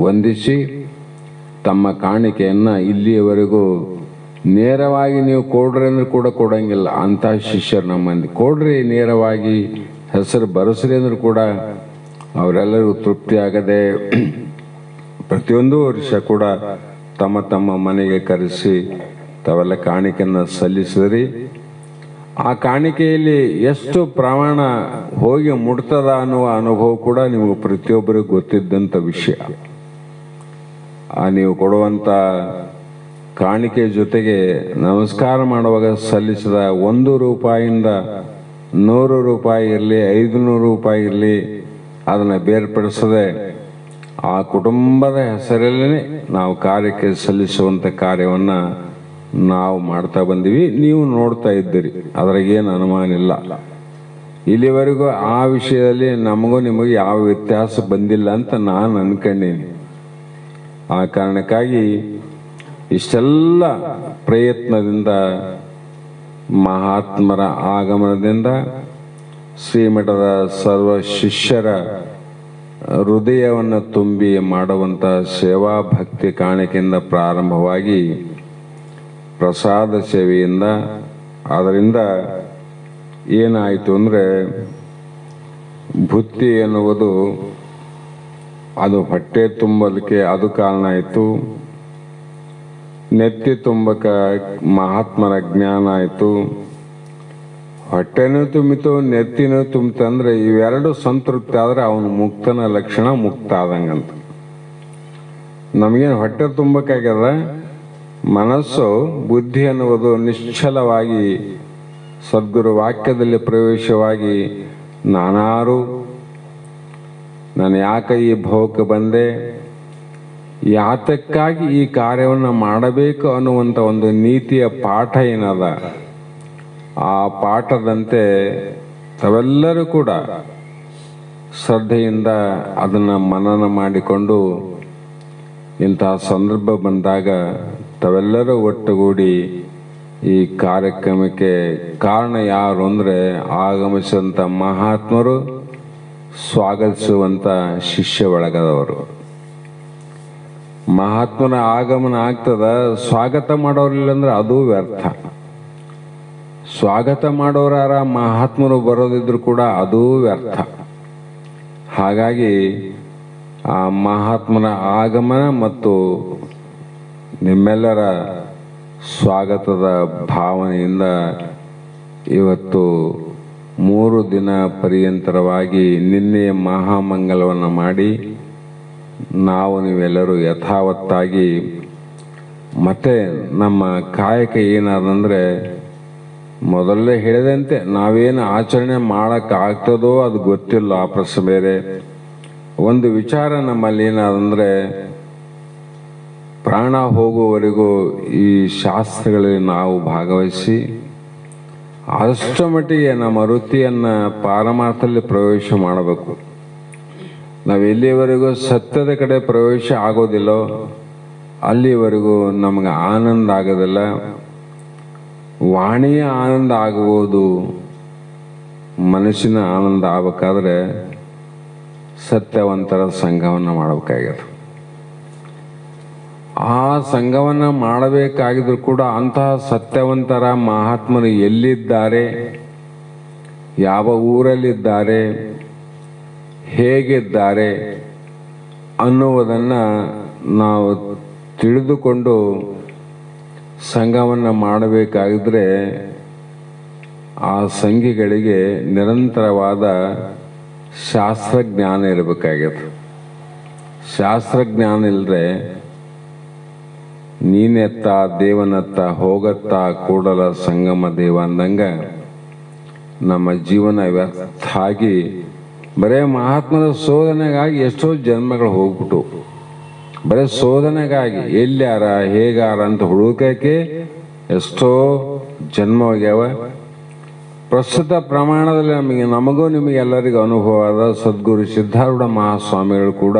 ವಂದಿಸಿ ತಮ್ಮ ಕಾಣಿಕೆಯನ್ನು ಇಲ್ಲಿಯವರೆಗೂ ನೇರವಾಗಿ ನೀವು ಕೊಡ್ರಿ ಅಂದ್ರೆ ಕೂಡ ಕೊಡಂಗಿಲ್ಲ ಅಂಥ ಶಿಷ್ಯರು ನಮ್ಮ ಮಂದಿ. ಕೊಡ್ರಿ ನೇರವಾಗಿ ಹೆಸರು ಬರೆಸ್ರಿ ಅಂದ್ರೆ ಕೂಡ ಅವರೆಲ್ಲರಿಗೂ ತೃಪ್ತಿ ಆಗದೆ ಪ್ರತಿಯೊಂದು ವರ್ಷ ಕೂಡ ತಮ್ಮ ತಮ್ಮ ಮನೆಗೆ ಕರೆಸಿ ತಾವೆಲ್ಲ ಕಾಣಿಕೆಯನ್ನು ಸಲ್ಲಿಸಿದ್ರಿ. ಆ ಕಾಣಿಕೆಯಲ್ಲಿ ಎಷ್ಟು ಪ್ರಮಾಣ ಹೋಗಿ ಮುಟ್ತದ ಅನ್ನುವ ಅನುಭವ ಕೂಡ ನಿಮಗೆ ಪ್ರತಿಯೊಬ್ಬರಿಗೂ ಗೊತ್ತಿದ್ದಂಥ ವಿಷಯ. ನೀವು ಕೊಡುವಂಥ ಕಾಣಿಕೆ ಜೊತೆಗೆ ನಮಸ್ಕಾರ ಮಾಡುವಾಗ ಸಲ್ಲಿಸಿದ 1 ರೂಪಾಯಿಯಿಂದ 100 ರೂಪಾಯಿ ಇರಲಿ 500 ರೂಪಾಯಿ ಇರಲಿ ಅದನ್ನು ಬೇರ್ಪಡಿಸದೆ ಆ ಕುಟುಂಬದ ಹೆಸರಲ್ಲೇ ನಾವು ಕಾರ್ಯಕ್ಕೆ ಸಲ್ಲಿಸುವಂಥ ಕಾರ್ಯವನ್ನು ನಾವು ಮಾಡ್ತಾ ಬಂದೀವಿ. ನೀವು ನೋಡ್ತಾ ಇದ್ದೀರಿ, ಅದ್ರಾಗೇನು ಅನುಮಾನ ಇಲ್ಲ. ಇಲ್ಲಿವರೆಗೂ ಆ ವಿಷಯದಲ್ಲಿ ನಮಗೂ ನಿಮಗೆ ಯಾವ ವ್ಯತ್ಯಾಸ ಬಂದಿಲ್ಲ ಅಂತ ನಾನು ಅನ್ಕೊಂಡೀನಿ. ಆ ಕಾರಣಕ್ಕಾಗಿ ಇಷ್ಟೆಲ್ಲ ಪ್ರಯತ್ನದಿಂದ ಮಹಾತ್ಮರ ಆಗಮನದಿಂದ ಶ್ರೀಮಠದ ಸರ್ವ ಶಿಷ್ಯರ ಹೃದಯವನ್ನು ತುಂಬಿ ಮಾಡುವಂಥ ಸೇವಾ ಭಕ್ತಿ ಕಾಣಿಕೆಯಿಂದ ಪ್ರಾರಂಭವಾಗಿ ಪ್ರಸಾದ ಸೇವೆಯಿಂದ ಅದರಿಂದ ಏನಾಯಿತು ಅಂದರೆ ಬುತ್ತಿ ಎನ್ನುವುದು ಅದು ಹೊಟ್ಟೆ ತುಂಬಲಿಕ್ಕೆ ಅದು ಕಾರಣ ಆಯಿತು. ನೆತ್ತಿ ತುಂಬಕ್ಕೆ ಮಹಾತ್ಮರ ಜ್ಞಾನ ಆಯಿತು. ಹೊಟ್ಟೆನೂ ತುಂಬಿತು ನೆತ್ತಿನೂ ತುಂಬಿತಂದ್ರೆ ಇವೆರಡು ಸಂತೃಪ್ತಿ ಆದರೆ ಅವನು ಮುಕ್ತನ ಲಕ್ಷಣ, ಮುಕ್ತ ಆದಂಗಂತ. ನಮಗೇನು ಹೊಟ್ಟೆ ತುಂಬಕ್ಕಾಗ್ಯದ, ಮನಸ್ಸು ಬುದ್ಧಿ ಅನ್ನುವುದು ನಿಶ್ಚಲವಾಗಿ ಸದ್ಗುರು ವಾಕ್ಯದಲ್ಲಿ ಪ್ರವೇಶವಾಗಿ ನಾನಾರು ನಾನು ಯಾಕೆ ಈ ಭವಕ್ಕೆ ಬಂದೆ, ಯಾತಕ್ಕಾಗಿ ಈ ಕಾರ್ಯವನ್ನು ಮಾಡಬೇಕು ಅನ್ನುವಂಥ ಒಂದು ನೀತಿಯ ಪಾಠ ಏನದ, ಆ ಪಾಠದಂತೆ ತಾವೆಲ್ಲರೂ ಕೂಡ ಶ್ರದ್ಧೆಯಿಂದ ಅದನ್ನು ಮನನ ಮಾಡಿಕೊಂಡು ಇಂತಹ ಸಂದರ್ಭ ಬಂದಾಗ ತಾವೆಲ್ಲರೂ ಒಟ್ಟುಗೂಡಿ ಈ ಕಾರ್ಯಕ್ರಮಕ್ಕೆ ಕಾರಣ ಯಾರು ಅಂದರೆ ಆಗಮಿಸಿದಂಥ ಮಹಾತ್ಮರು, ಸ್ವಾಗತಿಸುವಂಥ ಶಿಷ್ಯ ಬಳಗದವರು. ಮಹಾತ್ಮನ ಆಗಮನ ಆಗ್ತದ, ಸ್ವಾಗತ ಮಾಡೋರಿಲ್ಲ ಅಂದ್ರೆ ಅದು ವ್ಯರ್ಥ. ಸ್ವಾಗತ ಮಾಡೋರಾರ ಮಹಾತ್ಮರು ಬರೋದಿದ್ರು ಕೂಡ ಅದು ವ್ಯರ್ಥ. ಹಾಗಾಗಿ ಆ ಮಹಾತ್ಮನ ಆಗಮನ ಮತ್ತು ನಿಮ್ಮೆಲ್ಲರ ಸ್ವಾಗತದ ಭಾವನೆಯಿಂದ ಇವತ್ತು 3 ದಿನ ಪರ್ಯಂತರವಾಗಿ ನಿನ್ನೆಯ ಮಹಾಮಂಗಲವನ್ನು ಮಾಡಿ ನಾವು ನೀವೆಲ್ಲರೂ ಯಥಾವತ್ತಾಗಿ ಮತ್ತೆ ನಮ್ಮ ಕಾಯಕ ಏನಾದಂದ್ರೆ ಮೊದಲೇ ಹೇಳಿದಂತೆ ನಾವೇನು ಆಚರಣೆ ಮಾಡೋಕ್ಕಾಗ್ತದೋ ಅದು ಗೊತ್ತಿಲ್ಲ, ಆ ಪ್ರಶ್ನೆ ಬೇರೆ. ಒಂದು ವಿಚಾರ ನಮ್ಮಲ್ಲಿ ಏನಾದಂದ್ರೆ ಪ್ರಾಣ ಹೋಗುವವರೆಗೂ ಈ ಶಾಸ್ತ್ರಗಳಲ್ಲಿ ನಾವು ಭಾಗವಹಿಸಿ ಆದಷ್ಟು ಮಟ್ಟಿಗೆ ನಮ್ಮ ವೃತ್ತಿಯನ್ನು ಪಾರಮಾರ್ಥದಲ್ಲಿ ಪ್ರವೇಶ ಮಾಡಬೇಕು. ನಾವು ಎಲ್ಲಿವರೆಗೂ ಸತ್ಯದ ಕಡೆ ಪ್ರವೇಶ ಆಗೋದಿಲ್ಲೋ ಅಲ್ಲಿವರೆಗೂ ನಮಗೆ ಆನಂದ ಆಗೋದಿಲ್ಲ. ವಾಣಿಯ ಆನಂದ ಆಗಬಹುದು, ಮನಸ್ಸಿನ ಆನಂದ ಆಗಬೇಕಾದ್ರೆ ಸತ್ಯವಂತರ ಸಂಘವನ್ನು ಮಾಡಬೇಕಾಗಿದೆ. ಆ ಸಂಘವನ್ನು ಮಾಡಬೇಕಾಗಿದ್ರು ಕೂಡ ಅಂತಹ ಸತ್ಯವಂತರ ಮಹಾತ್ಮರು ಎಲ್ಲಿದ್ದಾರೆ, ಯಾವ ಊರಲ್ಲಿದ್ದಾರೆ, ಹೇಗಿದ್ದಾರೆ ಅನ್ನುವುದನ್ನು ನಾವು ತಿಳಿದುಕೊಂಡು ಸಂಘವನ್ನು ಮಾಡಬೇಕಾಗಿದ್ರೆ ಆ ಸಂಘಿಗಳಿಗೆ ನಿರಂತರವಾದ ಶಾಸ್ತ್ರಜ್ಞಾನ ಇರಬೇಕಾಗಿದೆ. ಶಾಸ್ತ್ರಜ್ಞಾನ ಇಲ್ಲದೆ ನೀನೆತ್ತ ದೇವನತ್ತ ಹೋಗತ್ತ ಕೂಡಲ ಸಂಗಮ ದೇವ ಅಂದಂಗ ನಮ್ಮ ಜೀವನ ವ್ಯರ್ಥ ಆಗಿ ಬರೇ ಮಹಾತ್ಮರ ಶೋಧನೆಗಾಗಿ ಎಷ್ಟೋ ಜನ್ಮಗಳು ಹೋಗ್ಬಿಟ್ಟು ಬರೇ ಶೋಧನೆಗಾಗಿ ಎಲ್ಯಾರ ಹೇಗಾರ ಅಂತ ಹುಡುಕಕ್ಕೆ ಎಷ್ಟೋ ಜನ್ಮ ಹೋಗ್ಯಾವ. ಪ್ರಸ್ತುತ ಪ್ರಮಾಣದಲ್ಲಿ ನಮಗೂ ನಿಮಗೆಲ್ಲರಿಗೂ ಅನುಭವ ಆದ ಸದ್ಗುರು ಸಿದ್ಧಾರೂಢ ಮಹಾಸ್ವಾಮಿಗಳು ಕೂಡ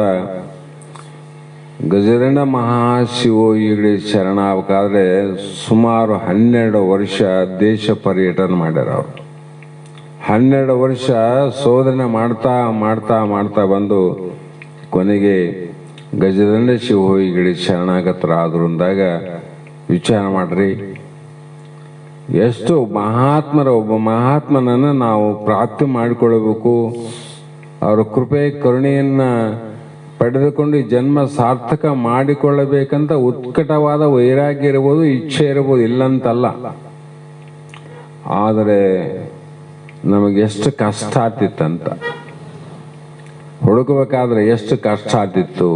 ಗಜದಂಡ ಮಹಾಶಿವೋಗಿಗಳಿಗೆ ಶರಣಾಗಬೇಕಾದ್ರೆ ಸುಮಾರು 12 ವರ್ಷ ದೇಶ ಪರ್ಯಟನೆ ಮಾಡ್ಯಾರ. ಅವರು 12 ವರ್ಷ ಶೋಧನೆ ಮಾಡ್ತಾ ಮಾಡ್ತಾ ಮಾಡ್ತಾ ಬಂದು ಕೊನೆಗೆ ಗಜದಂಡ ಶಿವೋಗಿಗಳಿಗೆ ಶರಣಾಗತರಾದ್ರು ಅಂದಾಗ ವಿಚಾರ ಮಾಡ್ರಿ, ಎಷ್ಟು ಒಬ್ಬ ಮಹಾತ್ಮನನ್ನು ನಾವು ಪ್ರಾಪ್ತಿ ಮಾಡಿಕೊಳ್ಳಬೇಕು. ಅವರ ಕೃಪೆ ಕರುಣೆಯನ್ನ ಪಡೆದುಕೊಂಡು ಈ ಜನ್ಮ ಸಾರ್ಥಕ ಮಾಡಿಕೊಳ್ಳಬೇಕಂತ ಉತ್ಕಟವಾದ ವೈರಾಗ್ಯ ಇರ್ಬೋದು, ಇಚ್ಛೆ ಇರ್ಬೋದು, ಇಲ್ಲಂತಲ್ಲ. ಆದರೆ ನಮಗೆ ಎಷ್ಟು ಕಷ್ಟ ಆಗ್ತಿತ್ತಂತ ಹುಡುಕಬೇಕಾದ್ರೆ ಎಷ್ಟು ಕಷ್ಟ ಆಗ್ತಿತ್ತು.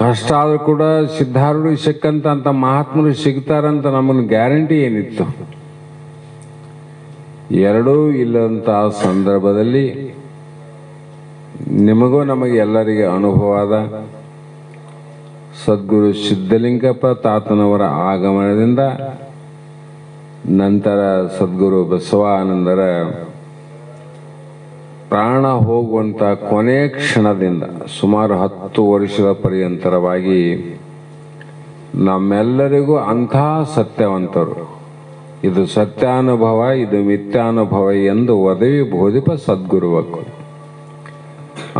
ಕಷ್ಟ ಆದ್ರೂ ಕೂಡ ಸಿದ್ಧಾರೂಢ ಸಿಕ್ಕಂತ ಮಹಾತ್ಮರು ಸಿಗ್ತಾರಂತ ನಮ್ಮನ್ನು ಗ್ಯಾರಂಟಿ ಏನಿತ್ತು? ಎರಡೂ ಇಲ್ಲಂತ ಸಂದರ್ಭದಲ್ಲಿ ನಿಮಗೂ ನಮಗೆ ಎಲ್ಲರಿಗೆ ಅನುಭವ ಆದ ಸದ್ಗುರು ಸಿದ್ಧಲಿಂಗಪ್ಪ ತಾತನವರ ಆಗಮನದಿಂದ ನಂತರ ಸದ್ಗುರು ಬಸವಾನಂದರ ಪ್ರಾಣ ಹೋಗುವಂತ ಕೊನೆ ಕ್ಷಣದಿಂದ ಸುಮಾರು 10 ವರ್ಷದ ಪರ್ಯಂತರವಾಗಿ ನಮ್ಮೆಲ್ಲರಿಗೂ ಅಂಥ ಸತ್ಯವಂತರು, ಇದು ಸತ್ಯಾನುಭವ, ಇದು ಮಿಥ್ಯಾನುಭವ ಎಂದು ಒದವಿ ಬೋಧಿಪ ಸದ್ಗುರುವಕ್ಕು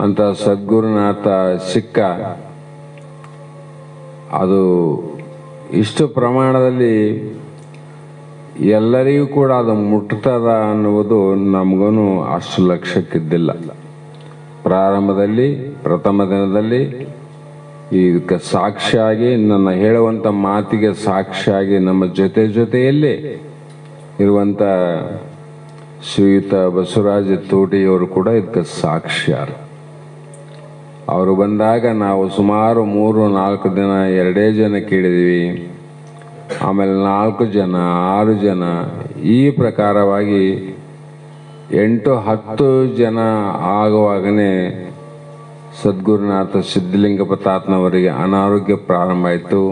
ಅಂತ ಸದ್ಗುರುನಾಥ ಸಿಕ್ಕ. ಅದು ಇಷ್ಟು ಪ್ರಮಾಣದಲ್ಲಿ ಎಲ್ಲರಿಗೂ ಕೂಡ ಅದು ಮುಟ್ತದ ಅನ್ನುವುದು ನಮಗೂ ಅಷ್ಟು ಲಕ್ಷ್ಯಕ್ಕಿದ್ದಿಲ್ಲ. ಪ್ರಾರಂಭದಲ್ಲಿ ಪ್ರಥಮ ದಿನದಲ್ಲಿ ಇದಕ್ಕೆ ಸಾಕ್ಷಿಯಾಗಿ, ನನ್ನ ಹೇಳುವಂಥ ಮಾತಿಗೆ ಸಾಕ್ಷಿಯಾಗಿ ನಮ್ಮ ಜೊತೆಯಲ್ಲೇ ಇರುವಂಥ ಶ್ರೀಯುತ ಬಸವರಾಜ ತೋಟಿಯವರು ಕೂಡ ಇದಕ್ಕೆ ಸಾಕ್ಷಿಯಾರು. ಅವರು ಬಂದಾಗ ನಾವು ಸುಮಾರು 3-4 ದಿನ 2 ಜನ ಕೇಳಿದ್ವಿ, ಆಮೇಲೆ 4 ಜನ 6 ಜನ, ಈ ಪ್ರಕಾರವಾಗಿ 8-10 ಜನ ಆಗುವಾಗನೇ ಸದ್ಗುರುನಾಥ ಸಿದ್ಧಲಿಂಗಪ್ಪ ತಾತನವರಿಗೆ ಅನಾರೋಗ್ಯ ಪ್ರಾರಂಭ ಆಯಿತು.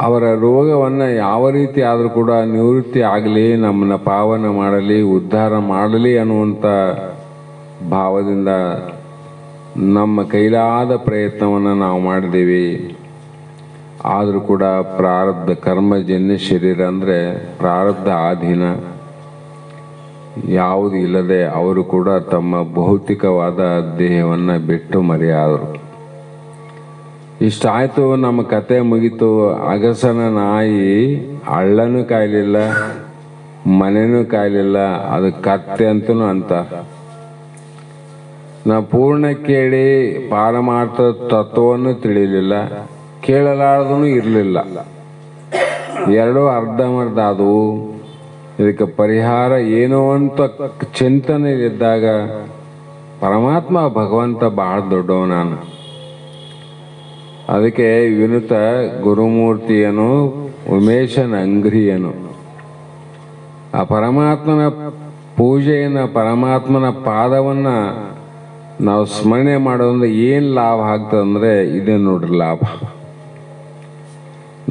ಅವರ ರೋಗವನ್ನು ಯಾವ ರೀತಿ ಆದರೂ ಕೂಡ ನಿವೃತ್ತಿ ಆಗಲಿ, ನಮ್ಮನ್ನು ಪಾವನ ಮಾಡಲಿ, ಉದ್ಧಾರ ಮಾಡಲಿ ಅನ್ನುವಂಥ ಭಾವದಿಂದ ನಮ್ಮ ಕೈಲಾದ ಪ್ರಯತ್ನವನ್ನು ನಾವು ಮಾಡಿದ್ದೀವಿ. ಆದರೂ ಕೂಡ ಪ್ರಾರಬ್ಧ ಕರ್ಮಜನ್ಯ ಶರೀರ ಅಂದರೆ ಪ್ರಾರಬ್ಧ ಆಧೀನ ಯಾವುದು ಇಲ್ಲದೆ ಅವರು ಕೂಡ ತಮ್ಮ ಭೌತಿಕವಾದ ದೇಹವನ್ನು ಬಿಟ್ಟು ಮರೆಯಾದರು. ಇಷ್ಟಾಯಿತು, ನಮ್ಮ ಕತೆ ಮುಗೀತು. ಅಗಸನ ನಾಯಿ ಹಳ್ಳನೂ ಕಾಯಲಿಲ್ಲ, ಮನೆನೂ ಕಾಯಲಿಲ್ಲ, ಅದು ಕತ್ತೆ ಅಂತನೂ ಅಂತ. ನಾ ಪೂರ್ಣ ಕೇಳಿ ಪಾರಮಾರ್ಥ ತತ್ವವನ್ನು ತಿಳಿಯಲಿಲ್ಲ, ಕೇಳಲಾರದೂ ಇರಲಿಲ್ಲ. ಎರಡೂ ಅರ್ಧಮರ್ಧ ಆದವು. ಇದಕ್ಕೆ ಪರಿಹಾರ ಏನೋ ಅಂತ ಚಿಂತನೆ ಇದ್ದಾಗ ಪರಮಾತ್ಮ ಭಗವಂತ ಬಹಳ ದೊಡ್ಡವ. ನಾನು ಅದಕ್ಕೆ ವಿನುತ ಗುರುಮೂರ್ತಿಯನು ಉಮೇಶನ ಅಂಗ್ರಿಯನು. ಆ ಪರಮಾತ್ಮನ ಪೂಜೆಯನ್ನು, ಪರಮಾತ್ಮನ ಪಾದವನ್ನು ನಾವು ಸ್ಮರಣೆ ಮಾಡೋದ್ರಿಂದ ಏನು ಲಾಭ ಆಗ್ತದಂದರೆ ಇದೇ ನೋಡ್ರಿ ಲಾಭ.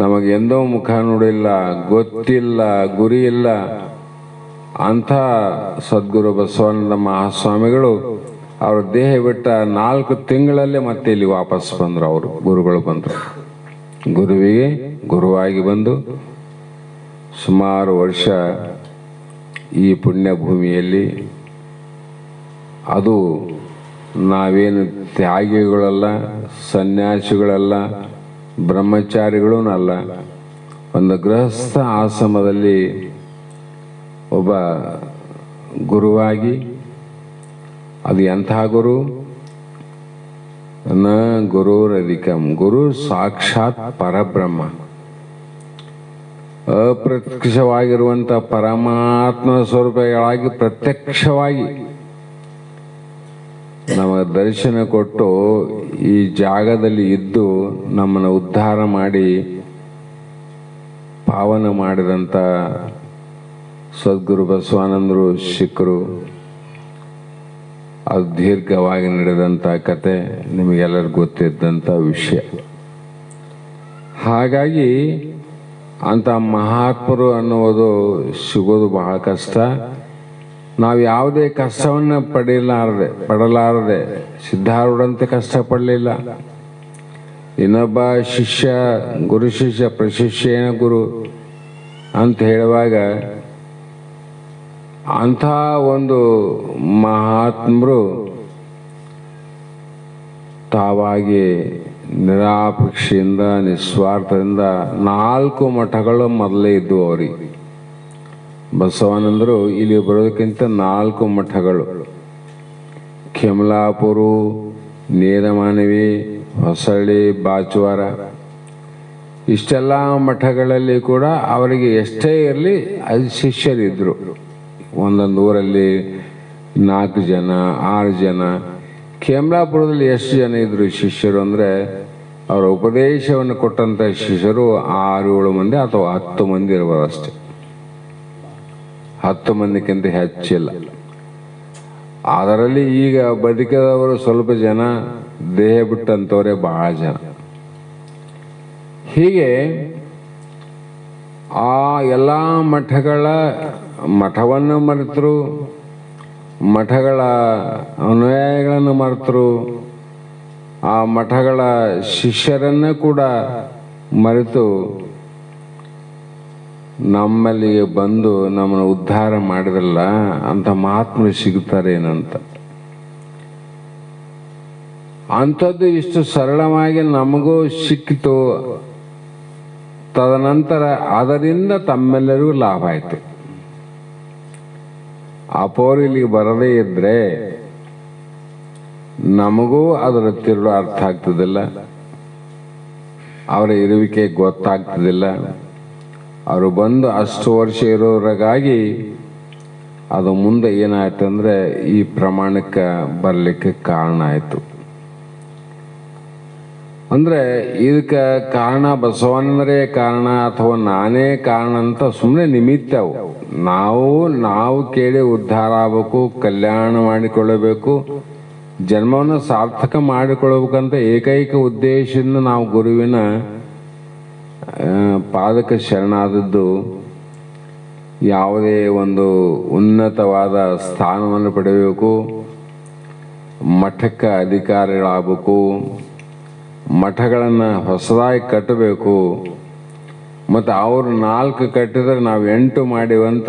ನಮಗೆ ಎಂದೋ ಮುಖ ನೋಡಿಲ್ಲ, ಗೊತ್ತಿಲ್ಲ, ಗುರಿ ಇಲ್ಲ ಅಂಥ ಸದ್ಗುರು ಬಸವಾನಂದ ಮಹಾಸ್ವಾಮಿಗಳು ಅವ್ರ ದೇಹ ಬಿಟ್ಟ 4 ತಿಂಗಳಲ್ಲೇ ಮತ್ತೆ ಇಲ್ಲಿ ವಾಪಸ್ ಬಂದರು. ಅವರು ಗುರುಗಳು ಬಂದರು. ಗುರುವಿಗೆ ಗುರುವಾಗಿ ಬಂದು ಸುಮಾರು ವರ್ಷ ಈ ಪುಣ್ಯ ಭೂಮಿಯಲ್ಲಿ, ಅದು ನಾವೇನು ತ್ಯಾಗಿಗಳಲ್ಲ, ಸನ್ಯಾಸಿಗಳಲ್ಲ, ಬ್ರಹ್ಮಚಾರಿಗಳೂ ಅಲ್ಲ, ಒಂದು ಗೃಹಸ್ಥ ಆಶ್ರಮದಲ್ಲಿ ಒಬ್ಬ ಗುರುವಾಗಿ, ಅದು ಎಂಥ ಗುರು? ನ ಗುರುರಧಿಕಂ, ಗುರು ಸಾಕ್ಷಾತ್ ಪರಬ್ರಹ್ಮ, ಅಪ್ರತ್ಯಕ್ಷವಾಗಿರುವಂಥ ಪರಮಾತ್ಮ ಸ್ವರೂಪಗಳಾಗಿ ಪ್ರತ್ಯಕ್ಷವಾಗಿ ನಮಗೆ ದರ್ಶನ ಕೊಟ್ಟು ಈ ಜಾಗದಲ್ಲಿ ಇದ್ದು ನಮ್ಮನ್ನು ಉದ್ಧಾರ ಮಾಡಿ ಪಾವನ ಮಾಡಿದಂಥ ಸದ್ಗುರು ಬಸವಾನಂದರು ಶಿಖರು. ಅದು ದೀರ್ಘವಾಗಿ ನಡೆದಂಥ ಕತೆ ನಿಮಗೆಲ್ಲರಿಗೂ ಗೊತ್ತಿದ್ದಂಥ ವಿಷಯ. ಹಾಗಾಗಿ ಅಂಥ ಮಹಾತ್ಮರು ಅನ್ನುವುದು ಸಿಗೋದು ಬಹಳ ಕಷ್ಟ. ನಾವು ಯಾವುದೇ ಕಷ್ಟವನ್ನು ಪಡಲಾರದೆ ಸಿದ್ಧಾರೂಢಂತೆ ಕಷ್ಟಪಡಲಿಲ್ಲ. ಇನ್ನೊಬ್ಬ ಶಿಷ್ಯ, ಗುರು ಶಿಷ್ಯ ಪ್ರಶಿಷ್ಯೇನ ಗುರು ಅಂತ ಹೇಳುವಾಗ ಅಂಥ ಒಂದು ಮಹಾತ್ಮರು ತಾವಾಗಿ ನಿರಾಪೇಕ್ಷೆಯಿಂದ, ನಿಸ್ವಾರ್ಥದಿಂದ 4 ಮಠಗಳು ಮೊದಲೇ ಇದ್ದವು ಅವರಿಗೆ. ಬಸವಾನಂದರು ಇಲ್ಲಿ ಬರೋದಕ್ಕಿಂತ 4 ಮಠಗಳು, ಕೆಮಲಾಪುರ, ನೇರಮಾನವಿ, ಹೊಸಳ್ಳಿ, ಬಾಚುವಾರ, ಇಷ್ಟೆಲ್ಲ ಮಠಗಳಲ್ಲಿ ಕೂಡ ಅವರಿಗೆ ಎಷ್ಟೇ ಇರಲಿ ಅದು ಶಿಷ್ಯರಿದ್ದರು. ಒಂದೊಂದು ಊರಲ್ಲಿ 4 ಜನ, 6 ಜನ. ಕೆಮಲಾಪುರದಲ್ಲಿ ಎಷ್ಟು ಜನ ಇದ್ದರು ಶಿಷ್ಯರು ಅಂದರೆ, ಅವರ ಉಪದೇಶವನ್ನು ಕೊಟ್ಟಂಥ ಶಿಷ್ಯರು 6-7 ಮಂದಿ ಅಥವಾ 10 ಮಂದಿ ಇರ್ಬೋದು ಅಷ್ಟೆ. 10 ಮಂದಿಗಿಂತ ಹೆಚ್ಚಿಲ್ಲ. ಅದರಲ್ಲಿ ಈಗ ಬದುಕಿದವರು ಸ್ವಲ್ಪ ಜನ, ದೇಹ ಬಿಟ್ಟಂಥವರೇ ಬಹಳ ಜನ. ಹೀಗೆ ಆ ಎಲ್ಲ ಮಠವನ್ನು ಮರೆತರು, ಮಠಗಳ ಅನುಯಾಯಿಗಳನ್ನು ಮರೆತರು, ಆ ಮಠಗಳ ಶಿಷ್ಯರನ್ನು ಕೂಡ ಮರೆತು ನಮ್ಮಲ್ಲಿಗೆ ಬಂದು ನಮ್ಮನ್ನು ಉದ್ಧಾರ ಮಾಡಿದ್ರಲ್ಲ ಅಂತ ಮಹಾತ್ಮರು ಸಿಗುತ್ತಾರೇನಂತ. ಅಂಥದ್ದು ಇಷ್ಟು ಸರಳವಾಗಿ ನಮಗೂ ಸಿಕ್ಕಿತು. ತದನಂತರ ಅದರಿಂದ ತಮ್ಮೆಲ್ಲರಿಗೂ ಲಾಭ ಆಯಿತು. ಅಪೋರು ಇಲ್ಲಿಗೆ ಬರದೇ ಇದ್ರೆ ನಮಗೂ ಅದರ ತಿರುಳು ಅರ್ಥ ಆಗ್ತದಿಲ್ಲ, ಅವರ ಇರುವಿಕೆ ಗೊತ್ತಾಗ್ತದಿಲ್ಲ. ಅವರು ಬಂದು ಅಷ್ಟು ವರ್ಷ ಇರೋರಾಗಾಗಿ ಅದು ಮುಂದೆ ಏನಾಯ್ತಂದ್ರೆ ಈ ಪ್ರಮಾಣಕ್ಕೆ ಬರಲಿಕ್ಕೆ ಕಾರಣ ಆಯಿತು. ಅಂದರೆ ಇದಕ್ಕೆ ಕಾರಣ ಬಸವಣ್ಣರೇ ಕಾರಣ ಅಥವಾ ನಾನೇ ಕಾರಣ ಅಂತ ಸುಮ್ಮನೆ ನಿಮಿತ್ತವು. ನಾವು ಕೇಳಿ ಉದ್ಧಾರ ಆಗಬೇಕು, ಕಲ್ಯಾಣ ಮಾಡಿಕೊಳ್ಳಬೇಕು, ಜನ್ಮವನ್ನು ಸಾರ್ಥಕ ಮಾಡಿಕೊಳ್ಳಬೇಕಂತ ಏಕೈಕ ಉದ್ದೇಶದಿಂದ ನಾವು ಗುರುವಿನ ಪಾದಕ ಶರಣಾದದ್ದು. ಯಾವುದೇ ಒಂದು ಉನ್ನತವಾದ ಸ್ಥಾನವನ್ನು ಪಡೆಯಬೇಕು, ಮಠಕ್ಕೆ ಅಧಿಕಾರಿಗಳಾಗಬೇಕು, ಮಠಗಳನ್ನು ಹೊಸದಾಗಿ ಕಟ್ಟಬೇಕು, ಮತ್ತು ಅವರು 4 ಕಟ್ಟಿದ್ರೆ ನಾವು 8 ಮಾಡಿವಂತ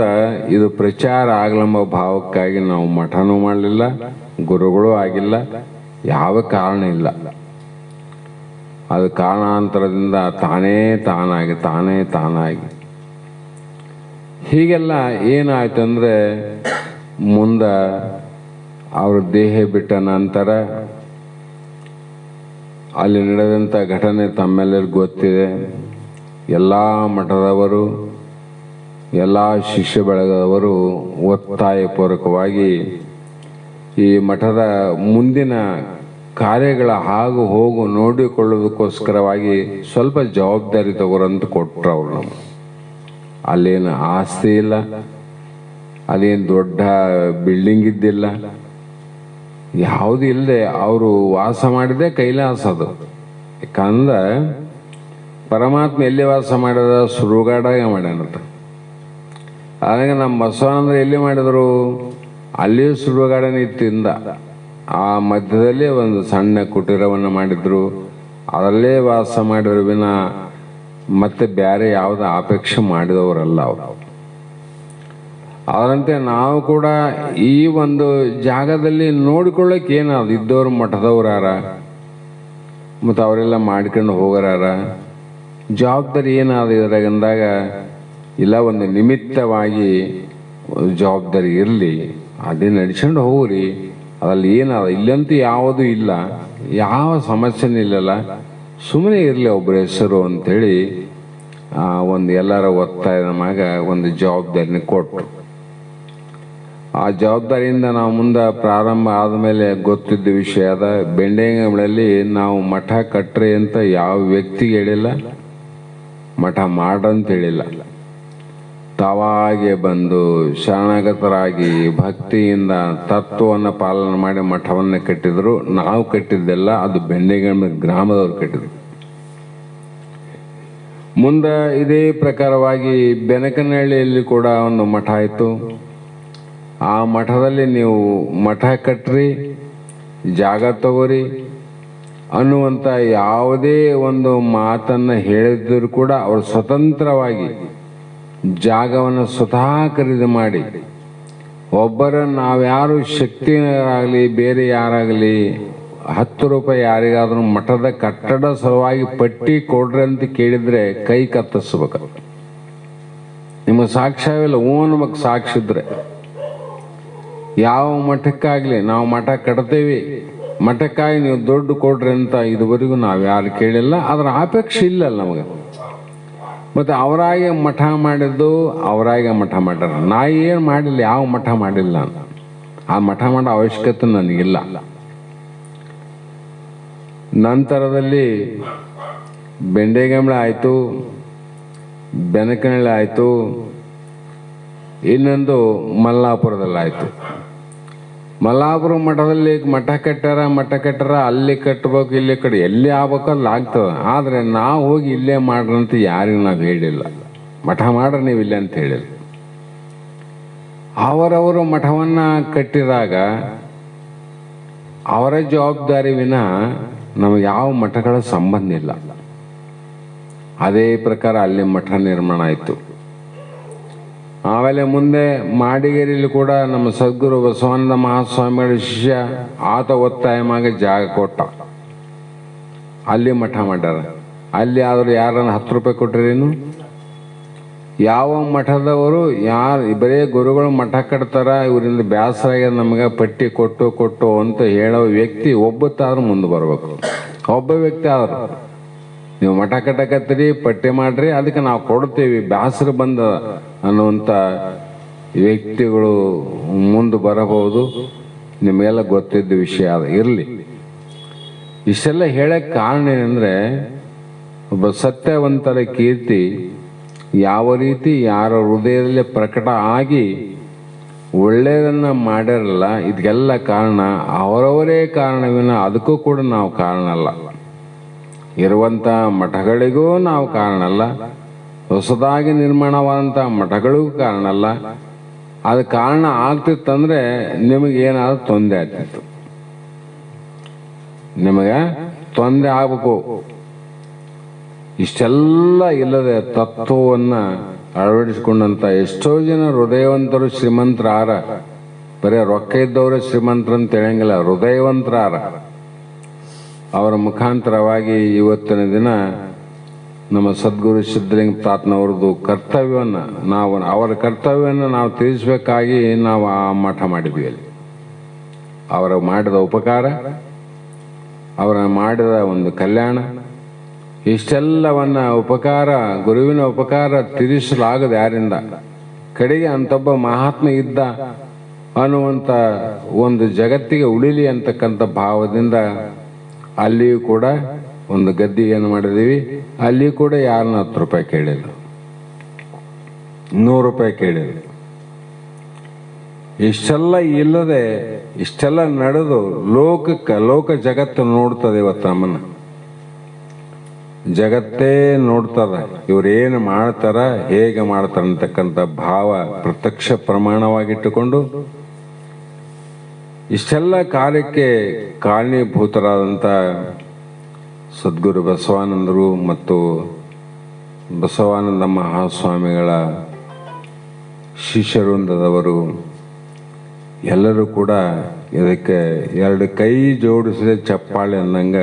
ಇದು ಪ್ರಚಾರ ಆಗಲೆಂಬ ಭಾವಕ್ಕಾಗಿ ನಾವು ಮಠನೂ ಮಾಡಲಿಲ್ಲ, ಗುರುಗಳು ಆಗಿಲ್ಲ, ಯಾವ ಕಾರಣ ಇಲ್ಲ. ಅದು ಕಾರಣಾಂತರದಿಂದ ತಾನೇ ತಾನಾಗಿ ಹೀಗೆಲ್ಲ ಏನಾಯ್ತಂದ್ರೆ ಮುಂದೆ ಅವರು ದೇಹ ಬಿಟ್ಟ ನಂತರ ಅಲ್ಲಿ ನಡೆದಂಥ ಘಟನೆ ತಮ್ಮೆಲ್ಲರಿಗೂ ಗೊತ್ತಿದೆ. ಎಲ್ಲ ಮಠದವರು, ಎಲ್ಲ ಶಿಷ್ಯ ಬೆಳಗದವರು ಒತ್ತಾಯಪೂರ್ವಕವಾಗಿ ಈ ಮಠದ ಮುಂದಿನ ಕಾರ್ಯಗಳ ಹಾಗು ಹೋಗು ನೋಡಿಕೊಳ್ಳೋದಕ್ಕೋಸ್ಕರವಾಗಿ ಸ್ವಲ್ಪ ಜವಾಬ್ದಾರಿ ತಗೋರಂತ ಕೊಟ್ಟರು ಅವರು ನಮ್ಗೆ. ಅಲ್ಲೇನು ಆಸ್ತಿ ಇಲ್ಲ, ಅಲ್ಲೇನು ದೊಡ್ಡ ಬಿಲ್ಡಿಂಗ್ ಇದ್ದಿಲ್ಲ, ಯಾವುದು ಇಲ್ಲದೆ ಅವರು ವಾಸ ಮಾಡಿದೆ ಕೈಲಾಸ ಅದು. ಯಾಕಂದ್ರೆ ಪರಮಾತ್ಮ ಎಲ್ಲಿ ವಾಸ ಮಾಡಿದ? ಸುಡುಗಾಡಾಗ ಮಾಡ್ಯಾನಂತ. ಆದಾಗ ನಮ್ಮ ಬಸವನಂದ್ರೆ ಎಲ್ಲಿ ಮಾಡಿದರು? ಅಲ್ಲಿಯೂ ಸುಡುಗಾಡನೇ ಇತ್ತಿಂದ. ಆ ಮಧ್ಯದಲ್ಲಿ ಒಂದು ಸಣ್ಣ ಕುಟೀರವನ್ನು ಮಾಡಿದ್ರು, ಅದರಲ್ಲೇ ವಾಸ ಮಾಡಿದ್ರು ವಿನ ಮತ್ತೆ ಬೇರೆ ಯಾವುದ ಅಪೇಕ್ಷೆ ಮಾಡಿದವರಲ್ಲ ಅವರು. ಅದರಂತೆ ನಾವು ಕೂಡ ಈ ಒಂದು ಜಾಗದಲ್ಲಿ ನೋಡಿಕೊಳ್ಳಕ್ಕೆ ಏನಾದ್ರು ಇದ್ದವ್ರು ಮಠದವ್ರಾರ ಮತ್ತು ಅವರೆಲ್ಲ ಮಾಡ್ಕೊಂಡು ಹೋಗರಾರ, ಜವಾಬ್ದಾರಿ ಏನಾದ ಇದ್ರಾಗಂದಾಗ ಇಲ್ಲ ಒಂದು ನಿಮಿತ್ತವಾಗಿ ಜವಾಬ್ದಾರಿ ಇರಲಿ, ಅದೇ ನಡ್ಸ್ಕೊಂಡು ಹೋಗ್ರಿ. ಅದ್ರಲ್ಲಿ ಏನಾದ ಇಲ್ಲಂತೂ ಯಾವುದೂ ಇಲ್ಲ, ಯಾವ ಸಮಸ್ಯೆನೂ ಇಲ್ಲಲ್ಲ, ಸುಮ್ಮನೆ ಇರಲಿ ಒಬ್ಬರ ಹೆಸರು ಅಂಥೇಳಿ ಒಂದು ಎಲ್ಲರ ಒತ್ತಾಯದ ಮ್ಯಾಗ ಒಂದು ಜವಾಬ್ದಾರಿನ ಕೊಟ್ಟರು. ಆ ಜವಾಬ್ದಾರಿಯಿಂದ ನಾವು ಮುಂದೆ ಪ್ರಾರಂಭ ಆದಮೇಲೆ ಗೊತ್ತಿದ್ದ ವಿಷಯ ಅದ. ಬೆಂಡೆಗಳಲ್ಲಿ ನಾವು ಮಠ ಕಟ್ರಿ ಅಂತ ಯಾವ ವ್ಯಕ್ತಿಗೆ ಹೇಳಿಲ್ಲ, ಮಠ ಮಾಡ್ರಂತ ಹೇಳಿಲ್ಲ. ತಾವಾಗೆ ಬಂದು ಶರಣಾಗತರಾಗಿ ಭಕ್ತಿಯಿಂದ ತತ್ವವನ್ನು ಪಾಲನೆ ಮಾಡಿ ಮಠವನ್ನು ಕಟ್ಟಿದ್ರು. ನಾವು ಕಟ್ಟಿದ್ದೆಲ್ಲ ಅದು ಬೆಂಡೆಗಮ್ಮ ಗ್ರಾಮದವ್ರು ಕಟ್ಟಿದ್ರು. ಮುಂದೆ ಇದೇ ಪ್ರಕಾರವಾಗಿ ಬೆನಕನಹಳ್ಳಿಯಲ್ಲಿ ಕೂಡ ಒಂದು ಮಠ ಆಯಿತು. ಆ ಮಠದಲ್ಲಿ ನೀವು ಮಠ ಕಟ್ರಿ, ಜಾಗ ತಗೋರಿ ಅನ್ನುವಂಥ ಯಾವುದೇ ಒಂದು ಮಾತನ್ನು ಹೇಳಿದ್ರು ಕೂಡ ಅವರು ಸ್ವತಂತ್ರವಾಗಿ ಜಾಗವನ್ನು ಸ್ವತಃ ಖರೀದಿ ಮಾಡಿ, ಒಬ್ಬರ ನಾವ್ಯಾರು ಶಕ್ತಿಯಾಗಲಿ ಬೇರೆ ಯಾರಾಗಲಿ 10 ರೂಪಾಯಿ ಯಾರಿಗಾದ್ರೂ ಮಠದ ಕಟ್ಟಡ ಸಲುವಾಗಿ ಪಟ್ಟಿ ಕೊಡ್ರಿ ಅಂತ ಕೇಳಿದ್ರೆ ಕೈ ಕತ್ತರಿಸ್ಬೇಕು. ನಿಮಗೆ ಸಾಕ್ಷ್ಯವಿಲ್ಲ, ನಮಗೆ ಸಾಕ್ಷಿದ್ರೆ ಯಾವ ಮಠಕ್ಕಾಗಲಿ ನಾವು ಮಠ ಕಟ್ತೇವೆ, ಮಠಕ್ಕಾಗಿ ನೀವು ದುಡ್ಡು ಕೊಡ್ರಿ ಅಂತ ಇದುವರೆಗೂ ನಾವು ಯಾರು ಕೇಳಿಲ್ಲ, ಅದರ ಅಪೇಕ್ಷೆ ಇಲ್ಲಲ್ಲ ನಮಗೆ. ಮತ್ತು ಅವರಾಗೆ ಮಠ ಮಾಡಿದ್ದು ಅವರಾಗೆ ಮಠ ಮಾಡ್ಯಾರ. ನಾ ಏನು ಮಾಡಿಲ್ಲ, ಯಾವ ಮಠ ಮಾಡಿಲ್ಲ ನಾನು. ಆ ಮಠ ಮಾಡೋ ಅವಶ್ಯಕತೆ ನನಗಿಲ್ಲ. ನಂತರದಲ್ಲಿ ಬೆಂಡೆಗಂಬಳ ಆಯಿತು, ಬೆನಕನಹಳ್ಳಿ ಆಯಿತು, ಇನ್ನೊಂದು ಮಲ್ಲಾಪುರದಲ್ಲಾಯಿತು. ಮಲ್ಲಾಪುರ ಮಠದಲ್ಲಿ ಮಠ ಕಟ್ಟಾರ ಅಲ್ಲಿ ಕಟ್ಟಬೇಕು, ಇಲ್ಲಿ ಕಡೆ ಎಲ್ಲಿ ಆಗ್ಬೇಕು ಅಲ್ಲಿ ಆಗ್ತದೆ. ಆದರೆ ನಾವು ಹೋಗಿ ಇಲ್ಲೇ ಮಾಡ್ರಂತ ಯಾರಿಗೂ ನಾವು ಹೇಳಿಲ್ಲ, ಮಠ ಮಾಡ್ರಿ ನೀವು ಇಲ್ಲೇ ಅಂತ ಹೇಳಿಲ್ಲ. ಅವರವರು ಮಠವನ್ನು ಕಟ್ಟಿದಾಗ ಅವರ ಜವಾಬ್ದಾರಿ ವಿನ ನಮಗೆ ಯಾವ ಮಠಗಳ ಸಂಬಂಧ ಇಲ್ಲ. ಅದೇ ಪ್ರಕಾರ ಅಲ್ಲಿ ಮಠ ನಿರ್ಮಾಣ ಆಯಿತು. ಆಮೇಲೆ ಮುಂದೆ ಮಾಡಿಗೇರಿಯಲ್ಲಿ ಕೂಡ ನಮ್ಮ ಸದ್ಗುರು ಬಸವಾನಂದ ಮಹಾಸ್ವಾಮಿಗಳ ಶಿಷ್ಯ ಆತ ಒತ್ತಾಯವಾಗಿ ಜಾಗ ಕೊಟ್ಟ, ಅಲ್ಲಿ ಮಠ ಮಾಡ್ಯಾರ. ಅಲ್ಲಿ ಆದರೂ ಯಾರನ್ನ 10 ರೂಪಾಯಿ ಕೊಟ್ಟರೇನು? ಯಾವ ಮಠದವರು ಯಾರು ಬರೇ ಗುರುಗಳು ಮಠ ಕಟ್ತಾರ, ಇವರಿಂದ ಬೇಸರ ಆಗ್ಯದ ನಮಗೆ ಪಟ್ಟಿ ಕೊಟ್ಟು ಅಂತ ಹೇಳೋ ವ್ಯಕ್ತಿ ಒಬ್ಬತ್ತಾದ್ರೂ ಮುಂದೆ ಬರ್ಬೇಕು. ಒಬ್ಬ ವ್ಯಕ್ತಿ ಆದ್ರು ನೀವು ಮಠ ಕಟ್ಟಕತ್ತೀರಿ, ಪಟ್ಟಿ ಮಾಡ್ರಿ, ಅದಕ್ಕೆ ನಾವು ಕೊಡ್ತೀವಿ, ಬೇಸರ ಬಂದ ಅನ್ನುವಂಥ ವ್ಯಕ್ತಿಗಳು ಮುಂದೆ ಬರಬಹುದು. ನಿಮಗೆಲ್ಲ ಗೊತ್ತಿದ್ದ ವಿಷಯ ಅದು ಇರಲಿ. ಇಷ್ಟೆಲ್ಲ ಹೇಳಕ್ಕೆ ಕಾರಣ ಏನಂದರೆ, ಒಬ್ಬ ಸತ್ಯವಂತರ ಕೀರ್ತಿ ಯಾವ ರೀತಿ ಯಾರ ಹೃದಯದಲ್ಲಿ ಪ್ರಕಟ ಆಗಿ ಒಳ್ಳೆಯದನ್ನು ಮಾಡ್ಯಾರಲ್ಲ, ಇದಕ್ಕೆಲ್ಲ ಕಾರಣ ಅವರವರೇ ಕಾರಣವಿನ ಅದಕ್ಕೂ ಕೂಡ ನಾವು ಕಾರಣ ಅಲ್ಲ. ಇರುವಂಥ ಮಠಗಳಿಗೂ ನಾವು ಕಾರಣ ಅಲ್ಲ, ಹೊಸದಾಗಿ ನಿರ್ಮಾಣವಾದಂಥ ಮಠಗಳಿಗೂ ಕಾರಣ ಅಲ್ಲ. ಅದು ಕಾರಣ ಆಗ್ತಿತ್ತಂದ್ರೆ ನಿಮಗೇನಾದ್ರು ತೊಂದರೆ ಆಗ್ತಿತ್ತು, ನಿಮಗೆ ತೊಂದರೆ ಆಗಬೇಕು. ಇಷ್ಟೆಲ್ಲ ಇಲ್ಲದೆ ತತ್ವವನ್ನು ಅಳವಡಿಸಿಕೊಂಡಂಥ ಎಷ್ಟೋ ಜನ ಹೃದಯವಂತರು ಶ್ರೀಮಂತರಾರ. ಬರೀ ರೊಕ್ಕ ಇದ್ದವರೇ ಶ್ರೀಮಂತರಂತ ಹೇಳಂಗಿಲ್ಲ, ಹೃದಯವಂತರಾರ. ಅವರ ಮುಖಾಂತರವಾಗಿ ಇವತ್ತಿನ ದಿನ ನಮ್ಮ ಸದ್ಗುರು ಸಿದ್ಧಲಿಂಗ ತಾತನವ್ರದ್ದು ಕರ್ತವ್ಯವನ್ನು ಅವರ ಕರ್ತವ್ಯವನ್ನು ನಾವು ತಿಳಿಸ್ಬೇಕಾಗಿ ನಾವು ಆ ಮಠ ಮಾಡಿದ್ವಿ. ಅಲ್ಲಿ ಅವರ ಮಾಡಿದ ಉಪಕಾರ, ಅವರ ಮಾಡಿದ ಒಂದು ಕಲ್ಯಾಣ, ಇಷ್ಟೆಲ್ಲವನ್ನ ಉಪಕಾರ, ಗುರುವಿನ ಉಪಕಾರ ತೀರಿಸಲಾಗದು ಯಾರಿಂದ. ಕಡೆಗೆ ಅಂತೊಬ್ಬ ಮಹಾತ್ಮ ಇದ್ದ ಅನ್ನುವಂಥ ಒಂದು ಜಗತ್ತಿಗೆ ಉಳಿಲಿ ಅಂತಕ್ಕಂಥ ಭಾವದಿಂದ ಅಲ್ಲಿಯೂ ಕೂಡ ಒಂದು ಗದ್ದೆ ಏನು ಮಾಡಿದ್ದೀವಿ, ಅಲ್ಲಿ ಕೂಡ ಯಾರನ್ನ 10 ರೂಪಾಯಿ ಕೇಳಿಲ್ಲ, 100 ರೂಪಾಯಿ ಕೇಳಿಲ್ಲ. ಇಷ್ಟೆಲ್ಲ ಇಲ್ಲದೆ ಇಷ್ಟೆಲ್ಲ ನಡೆದು ಲೋಕ ಜಗತ್ತು ನೋಡ್ತದೆ. ಇವತ್ತು ನಮ್ಮನ್ನ ಜಗತ್ತೇ ನೋಡ್ತದ, ಇವ್ರೇನು ಮಾಡ್ತಾರ, ಹೇಗೆ ಮಾಡ್ತಾರ ಅಂತಕ್ಕಂಥ ಭಾವ ಪ್ರತ್ಯಕ್ಷ ಪ್ರಮಾಣವಾಗಿಟ್ಟುಕೊಂಡು ಇಷ್ಟೆಲ್ಲ ಕಾರ್ಯಕ್ಕೆ ಕಾರಣೀಭೂತರಾದಂಥ ಸದ್ಗುರು ಬಸವಾನಂದರು ಮತ್ತು ಬಸವಾನಂದ ಮಹಾಸ್ವಾಮಿಗಳ ಶಿಷ್ಯವೃಂದದವರು ಎಲ್ಲರೂ ಕೂಡ ಇದಕ್ಕೆ 2 ಕೈ ಜೋಡಿಸಿದ ಚಪ್ಪಾಳೆ ಅನ್ನಂಗ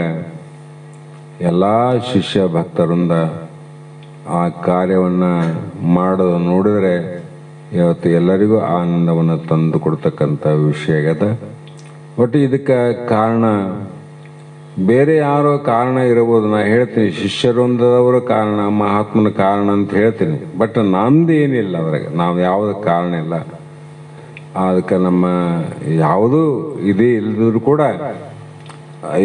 ಎಲ್ಲ ಶಿಷ್ಯ ಭಕ್ತರಿಂದ ಆ ಕಾರ್ಯವನ್ನು ಮಾಡೋದು ನೋಡಿದರೆ ಇವತ್ತು ಎಲ್ಲರಿಗೂ ಆನಂದವನ್ನು ತಂದು ಕೊಡ್ತಕ್ಕಂಥ ವಿಷಯ ಆಗದ. ಒಟ್ಟು ಇದಕ್ಕೆ ಕಾರಣ ಬೇರೆ ಯಾರೋ ಕಾರಣ ಇರಬಹುದು, ನಾ ಹೇಳ್ತೀನಿ ಶಿಷ್ಯರೊಂದದವರು ಕಾರಣ, ಮಹಾತ್ಮನ ಕಾರಣ ಅಂತ ಹೇಳ್ತೀನಿ. ಬಟ್ ನಮ್ದು ಏನಿಲ್ಲ, ಅದ್ರಾಗ ನಾವು ಯಾವುದಕ್ಕೆ ಕಾರಣ ಇಲ್ಲ. ಅದಕ್ಕೆ ನಮ್ಮ ಯಾವುದೂ ಇದೇ ಇಲ್ಲದ್ರು ಕೂಡ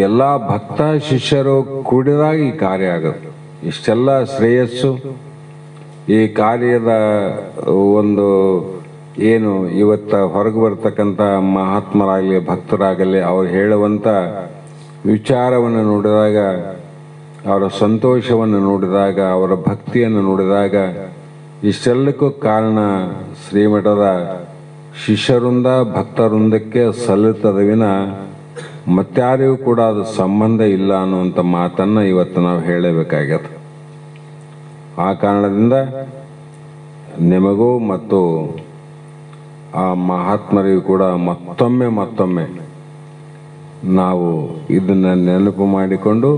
ಎಲ್ಲ ಭಕ್ತ ಶಿಷ್ಯರು ಕೂಡಿದಾಗ ಈ ಕಾರ್ಯ ಆಗುತ್ತೆ. ಇಷ್ಟೆಲ್ಲ ಶ್ರೇಯಸ್ಸು ಈ ಕಾರ್ಯದ ಒಂದು ಏನು ಇವತ್ತು ಹೊರಗೆ ಬರ್ತಕ್ಕಂಥ ಮಹಾತ್ಮರಾಗಲಿ ಭಕ್ತರಾಗಲಿ ಅವ್ರು ಹೇಳುವಂಥ ವಿಚಾರವನ್ನು ನೋಡಿದಾಗ, ಅವರ ಸಂತೋಷವನ್ನು ನೋಡಿದಾಗ, ಅವರ ಭಕ್ತಿಯನ್ನು ನೋಡಿದಾಗ ಇಷ್ಟೆಲ್ಲಕ್ಕೂ ಕಾರಣ ಶ್ರೀಮಠದ ಶಿಷ್ಯರಿಂದ ಭಕ್ತವೃಂದಕ್ಕೆ ಸಲ್ಲುತ್ತದೆ ವಿನ ಮತ್ತಾರಿಗೂ ಕೂಡ ಅದು ಸಂಬಂಧ ಇಲ್ಲ ಅನ್ನುವಂಥ ಮಾತನ್ನು ಇವತ್ತು ನಾವು ಹೇಳಬೇಕಾಗ್ಯದ. ಆ ಕಾರಣದಿಂದ ನಿಮಗೂ ಮತ್ತು ಆ ಮಹಾತ್ಮರಿಗೂ ಕೂಡ ಮತ್ತೊಮ್ಮೆ ನಾವು ಇದನ್ನು ನೆನಪು ಮಾಡಿಕೊಂಡು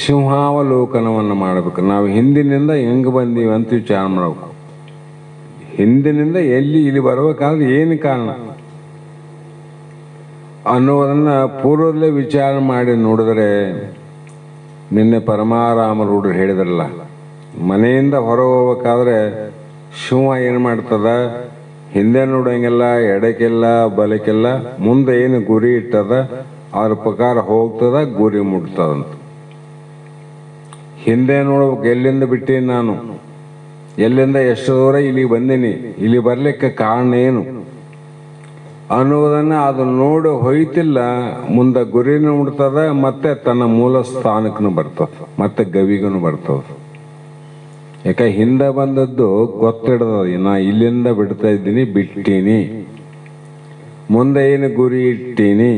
ಸಿಂಹಾವಲೋಕನವನ್ನು ಮಾಡಬೇಕು. ನಾವು ಹಿಂದಿನಿಂದ ಹೆಂಗೆ ಬಂದೀವಿ ಅಂತ ವಿಚಾರ ಮಾಡಬೇಕು. ಹಿಂದಿನಿಂದ ಇಲ್ಲಿ ಬರಬೇಕಾದ್ರೆ ಏನು ಕಾರಣ ಅನ್ನೋದನ್ನು ಪೂರ್ವದಲ್ಲೇ ವಿಚಾರ ಮಾಡಿ ನೋಡಿದರೆ, ನಿನ್ನೆ ಪರಮಾರಾಮರೂಢರು ಹೇಳಿದ್ರಲ್ಲ, ಮನೆಯಿಂದ ಹೊರಗೆ ಹೋಗ್ಬೇಕಾದ್ರೆ ಸಿಂಹ ಏನು ಮಾಡ್ತದ, ಹಿಂದೆ ನೋಡೋಂಗಿಲ್ಲ, ಎಡಕ್ಕೆಲ್ಲ ಬಲಕ್ಕೆಲ್ಲ, ಮುಂದೆ ಏನು ಗುರಿ ಇಟ್ಟದ ಅದ್ರ ಪ್ರಕಾರ ಹೋಗ್ತದ, ಗುರಿ ಮುಟ್ತದಂತ. ಹಿಂದೆ ನೋಡ್ಬೇಕು, ಎಲ್ಲಿಂದ ಬಿಟ್ಟೀನಿ ನಾನು, ಎಲ್ಲಿಂದ ಎಷ್ಟು ದೂರ ಇಲ್ಲಿಗೆ ಬಂದೀನಿ, ಇಲ್ಲಿ ಬರ್ಲಿಕ್ಕೆ ಕಾರಣ ಏನು ಅನ್ನೋದನ್ನು ಅದು ನೋಡಿ ಹೋಯ್ತಿಲ್ಲ, ಮುಂದೆ ಗುರಿನೂ ಮುಟ್ತದ, ಮತ್ತೆ ತನ್ನ ಮೂಲ ಸ್ಥಾನಕ್ಕೂ ಬರ್ತದ, ಮತ್ತೆ ಗವಿಗೂ ಬರ್ತದ. ಯಾಕೆ ಹಿಂದೆ ಬಂದದ್ದು ಗೊತ್ತಿಡ್ದ, ನಾ ಇಲ್ಲಿಂದ ಬಿಡ್ತಾ ಇದ್ದೀನಿ, ಬಿಟ್ಟೀನಿ, ಮುಂದೆ ಏನು ಗುರಿ ಇಟ್ಟೀನಿ,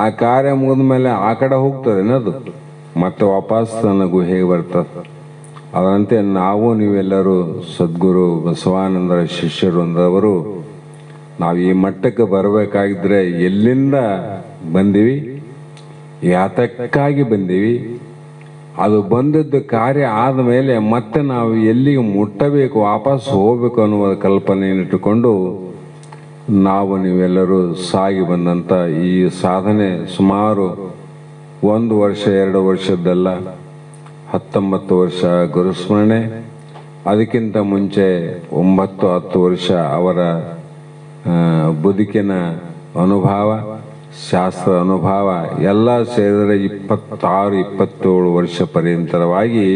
ಆ ಕಾರ್ಯ ಮುಗಿದ ಮೇಲೆ ಆ ಕಡೆ ಹೋಗ್ತದೆ ಅದು, ಮತ್ತೆ ವಾಪಸ್ ತನ್ನ ಗುಹೆಗೆ ಬರ್ತದೆ. ಅದರಂತೆ ನಾವು ನೀವೆಲ್ಲರೂ ಸದ್ಗುರು ಬಸವಾನಂದರ ಶಿಷ್ಯರೊಂದವರು ನಾವು ಈ ಮಟ್ಟಕ್ಕೆ ಬರಬೇಕಾಗಿದ್ರೆ ಎಲ್ಲಿಂದ ಬಂದೀವಿ, ಯಾತಕ್ಕಾಗಿ ಬಂದೀವಿ, ಅದು ಬಂದದ್ದು ಕಾರ್ಯ ಆದಮೇಲೆ ಮತ್ತೆ ನಾವು ಎಲ್ಲಿಗೆ ಮುಟ್ಟಬೇಕು, ವಾಪಸ್ ಹೋಗ್ಬೇಕು ಅನ್ನುವ ಕಲ್ಪನೆಯನ್ನಿಟ್ಟುಕೊಂಡು ನಾವು ನೀವೆಲ್ಲರೂ ಸಾಗಿ ಬಂದಂಥ ಈ ಸಾಧನೆ ಸುಮಾರು 1 ವರ್ಷ 2 ವರ್ಷದ್ದಲ್ಲ, 19 ವರ್ಷ ಗುರುಸ್ಮರಣೆ, ಅದಕ್ಕಿಂತ ಮುಂಚೆ 9-10 ವರ್ಷ ಅವರ ಬದುಕಿನ ಅನುಭವ, ಶಾಸ್ತ್ರ ಅನುಭವ ಎಲ್ಲ ಸೇರಿದರೆ 26-27 ವರ್ಷ ಪರ್ಯಂತರವಾಗಿ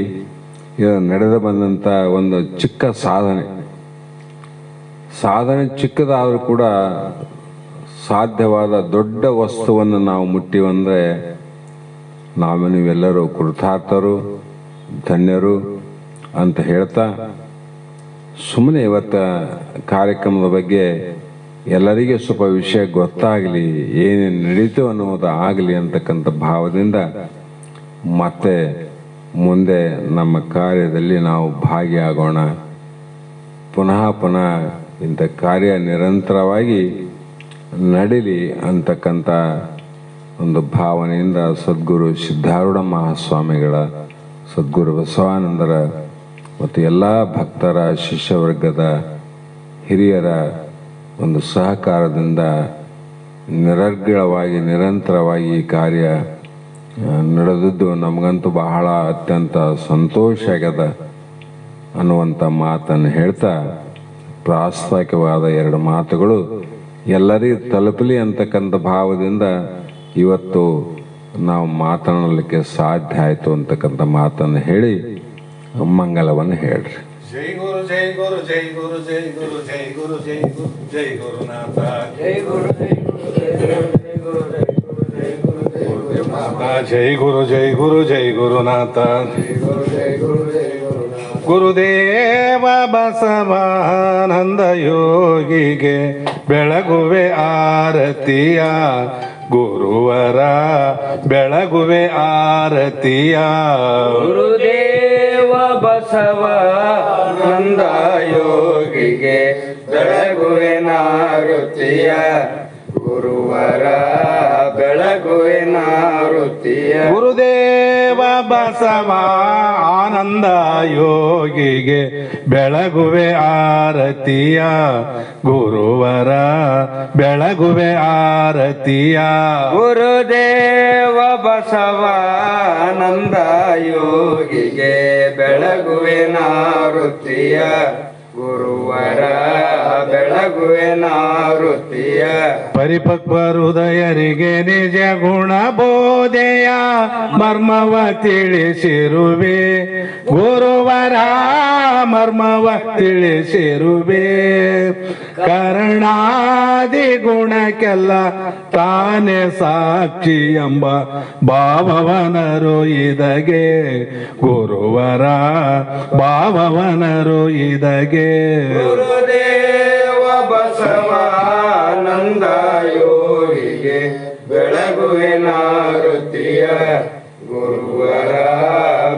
ನಡೆದು ಬಂದಂಥ ಒಂದು ಚಿಕ್ಕ ಸಾಧನೆ ಚಿಕ್ಕದಾದರೂ ಕೂಡ ಸಾಧ್ಯವಾದ ದೊಡ್ಡ ವಸ್ತುವನ್ನು ನಾವು ಮುಟ್ಟಿವಂದರೆ ನಾವು ನೀವೆಲ್ಲರೂ ಕೃತಾರ್ಥರು, ಧನ್ಯರು ಅಂತ ಹೇಳ್ತಾ, ಸುಮ್ಮನೆ ಇವತ್ತು ಕಾರ್ಯಕ್ರಮದ ಬಗ್ಗೆ ಎಲ್ಲರಿಗೆ ಸ್ವಲ್ಪ ವಿಷಯ ಗೊತ್ತಾಗಲಿ, ಏನೇನು ನಡೀತು ಅನ್ನೋದು ಆಗಲಿ ಅಂತಕ್ಕಂಥ ಭಾವದಿಂದ ಮತ್ತೆ ಮುಂದೆ ನಮ್ಮ ಕಾರ್ಯದಲ್ಲಿ ನಾವು ಭಾಗಿಯಾಗೋಣ. ಪುನಃ ಇಂಥ ಕಾರ್ಯ ನಿರಂತರವಾಗಿ ನಡೀಲಿ ಅಂತಕ್ಕಂಥ ಒಂದು ಭಾವನೆಯಿಂದ ಸದ್ಗುರು ಸಿದ್ಧಾರೂಢ ಮಹಾಸ್ವಾಮಿಗಳ, ಸದ್ಗುರು ಬಸವಾನಂದರ ಮತ್ತು ಎಲ್ಲ ಭಕ್ತರ, ಶಿಷ್ಯವರ್ಗದ ಹಿರಿಯರ ಒಂದು ಸಹಕಾರದಿಂದ ನಿರರ್ಗಳವಾಗಿ ನಿರಂತರವಾಗಿ ಈ ಕಾರ್ಯ ನಡೆದಿದ್ದು ನಮಗಂತೂ ಬಹಳ ಅತ್ಯಂತ ಸಂತೋಷ ಆಗ್ಯದ ಅನ್ನುವಂಥ ಮಾತನ್ನು ಹೇಳ್ತಾ, ಪ್ರಾಸ್ತಾವಿಕವಾದ 2 ಮಾತುಗಳು ಎಲ್ಲರಿಗೂ ತಲುಪಲಿ ಅಂತಕ್ಕಂಥ ಭಾವದಿಂದ ಇವತ್ತು ನಾವು ಮಾತನಾಡಲಿಕ್ಕೆ ಸಾಧ್ಯ ಆಯಿತು ಅಂತಕ್ಕಂಥ ಮಾತನ್ನು ಹೇಳಿ ಮಂಗಲವನ್ನು ಹೇಳ್ರಿ. ಜೈ ಗುರು ಜೈ ಗುರು ಜೈ ಗುರು ಜೈ ಗುರು ಜೈ ಗುರು ಜೈ ಗುರು ಜೈ ಗುರುನಾಥ ಜೈ ಗುರು ಜೈ ಗುರು ಜೈ ಗುರು ಜೈ ಗುರು ಜೈ ಗುರು ಜೈ ಗುರುನಾಥ ಜೈ ಗುರು ಜೈ ಗುರು ಜೈ ಗುರುನಾಥ ಜೈ ಗುರು ಜೈ ಗುರು ಜೈ ಗುರುನಾಥ. ಗುರುದೇವ ಬಸವಾನಂದ ಯೋಗಿಗೆ ಬೆಳಗುವೆ ಆರತಿಯ, ಗುರುವರ ಬೆಳಗುವೆ ಆರತಿಯ. ಗುರುದೇವ ಬಸವಾನಂದ ಯೋಗಿಗೆ ಬೆಳಗುವೆ ನಾರುತಿಯ, ಗುರುವರ ಬೆಳಗುವೆ ನಾರುತಿಯ. ಗುರುದೇವ ಬಸವ ಆನಂದ ಯೋಗಿಗೆ ಬೆಳಗುವೆ ಆರತಿಯ, ಗುರುವರ ಬೆಳಗುವೆ ಆರತಿಯ. ಗುರುದೇವ ಬಸವಾನಂದ ಯೋಗಿಗೆ ಬೆಳಗುವೆ ನಾರುತಿಯ, ಗುರುವರ ಬೆಳಗುವೆ ನಾರುತಿಯ. ಪರಿಪಕ್ವ ಹೃದಯರಿಗೆ ನಿಜ ಗುಣ ಬೋಧೆಯ ಮರ್ಮವ ತಿಳಿಸಿರುವೆ, ಗುರುವರ ಮರ್ಮವ ತಿಳಿಸಿರುವೆ. ಕರ್ಣಾದಿ ಗುಣಕ್ಕೆಲ್ಲ ತಾನೇ ಸಾಕ್ಷಿ ಎಂಬ ಭಾವವನರು ಇದಗೆ, ಗುರುವರ ಭಾವವನರು ಇದಗೆ. ಗುರುದೇವ ಬಸವಾನಂದ ಯೋಗಿಗೆ ಬೆಳಗುವೆ ನಾರುತಿಯ, ಗುರುವರ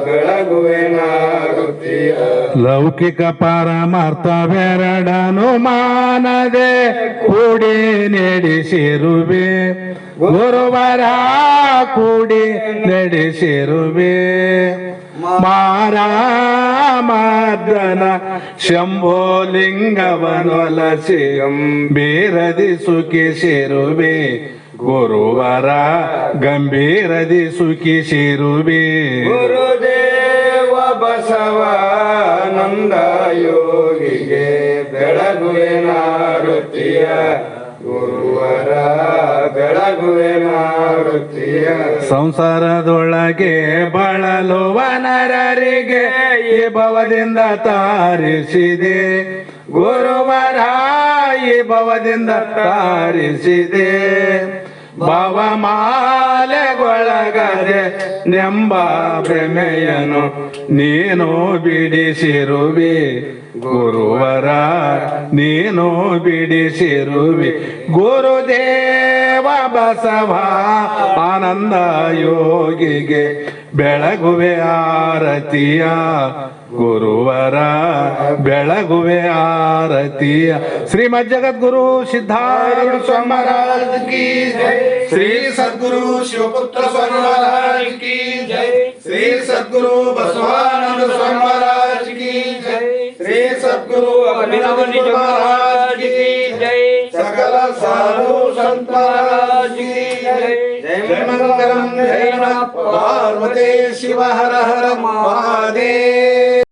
ಬೆಳಗುವೆ ನಾರುತಿಯ. ಲೌಕಿಕ ಪರಮಾರ್ಥವೆರಡನು ಮಾನದೆ ಕೂಡಿ ನಡೆಸಿರುವೆ, ಗುರುವರ ಕೂಡಿ ನಡೆಸಿರುವೆ. ಮಾರಾಮರ್ದನ ಶಂಭೋಲಿಂಗವನೊಲಸಿ ಗಂಭೀರದಿ ಸುಖಿಸಿರುವೆ, ಗುರುವರ ಗಂಭೀರದಿ ಸುಖಿಸಿರುವೆ. ಗುರುದೇವ ಬಸವಾನಂದ ಯೋಗಿಗೆ ಬೆಳಗುವೆ ನಾರುತಿಯ, ಗುರುವರ ಬೆಳಗುವೆ ನಾರುತಿಯ. ಸಂಸಾರದೊಳಗೆ ಬಳಲುವ ನರರಿಗೆ ಈ ಭವದಿಂದ ತಾರಿಸಿದೆ, ಗುರುವರ ಈ ಭವದಿಂದ ತಾರಿಸಿದೆ. ಭಾವಮಾಲೆಗೊಳಗದೆ ನೆಂಬ ಭ್ರಮೆಯನು ನೀನು ಬಿಡಿಸಿರುವೆ, ಗುರುವರ ನೀನು ಬಿಡಿಸಿರುವೆ. ಗುರುದೇವ ಬಸವ ಆನಂದ ಯೋಗಿಗೆ ಬೆಳಗುವೆ ಆರತಿಯ, ಗುರುವರ ಬೆಳಗುವೆ ಆರತಿಯ. ಶ್ರೀಮದ್ ಜಗದ್ಗುರು ಸಿದ್ಧಾರೂಢ ಸ್ವಾಮಿ ಮಹಾರಾಜ್ ಕಿ ಜೈ. ಶ್ರೀ ಸದ್ಗುರು ಶಿವಪುತ್ರ ಸ್ವಾಮಿ ಮಹಾರಾಜ್ ಕಿ ಜೈ. ಶ್ರೀ ಸದ್ಗುರು ಬಸವಾನಂದ ಸ್ವಾಮಿ ಮಹಾರಾಜ್ ಕಿ ಜೈ. ಶ್ರೀ ಸದ್ಗುರು ಅಭಿನವ ನಿಜ ಮಹಾರಾಜ್ ಕಿ ಜೈ. ಸಕಲ ಸಾಧು ಸಂತ ಮಹಾರಾಜ್ ಕಿ ಜೈ. ಜೈ ಮಂಗಲಂ ಜೈ ನಮಃ ಪಾರ್ವತಿ ಶಿವ ಹರ ಹರ ಮಹಾದೇವ.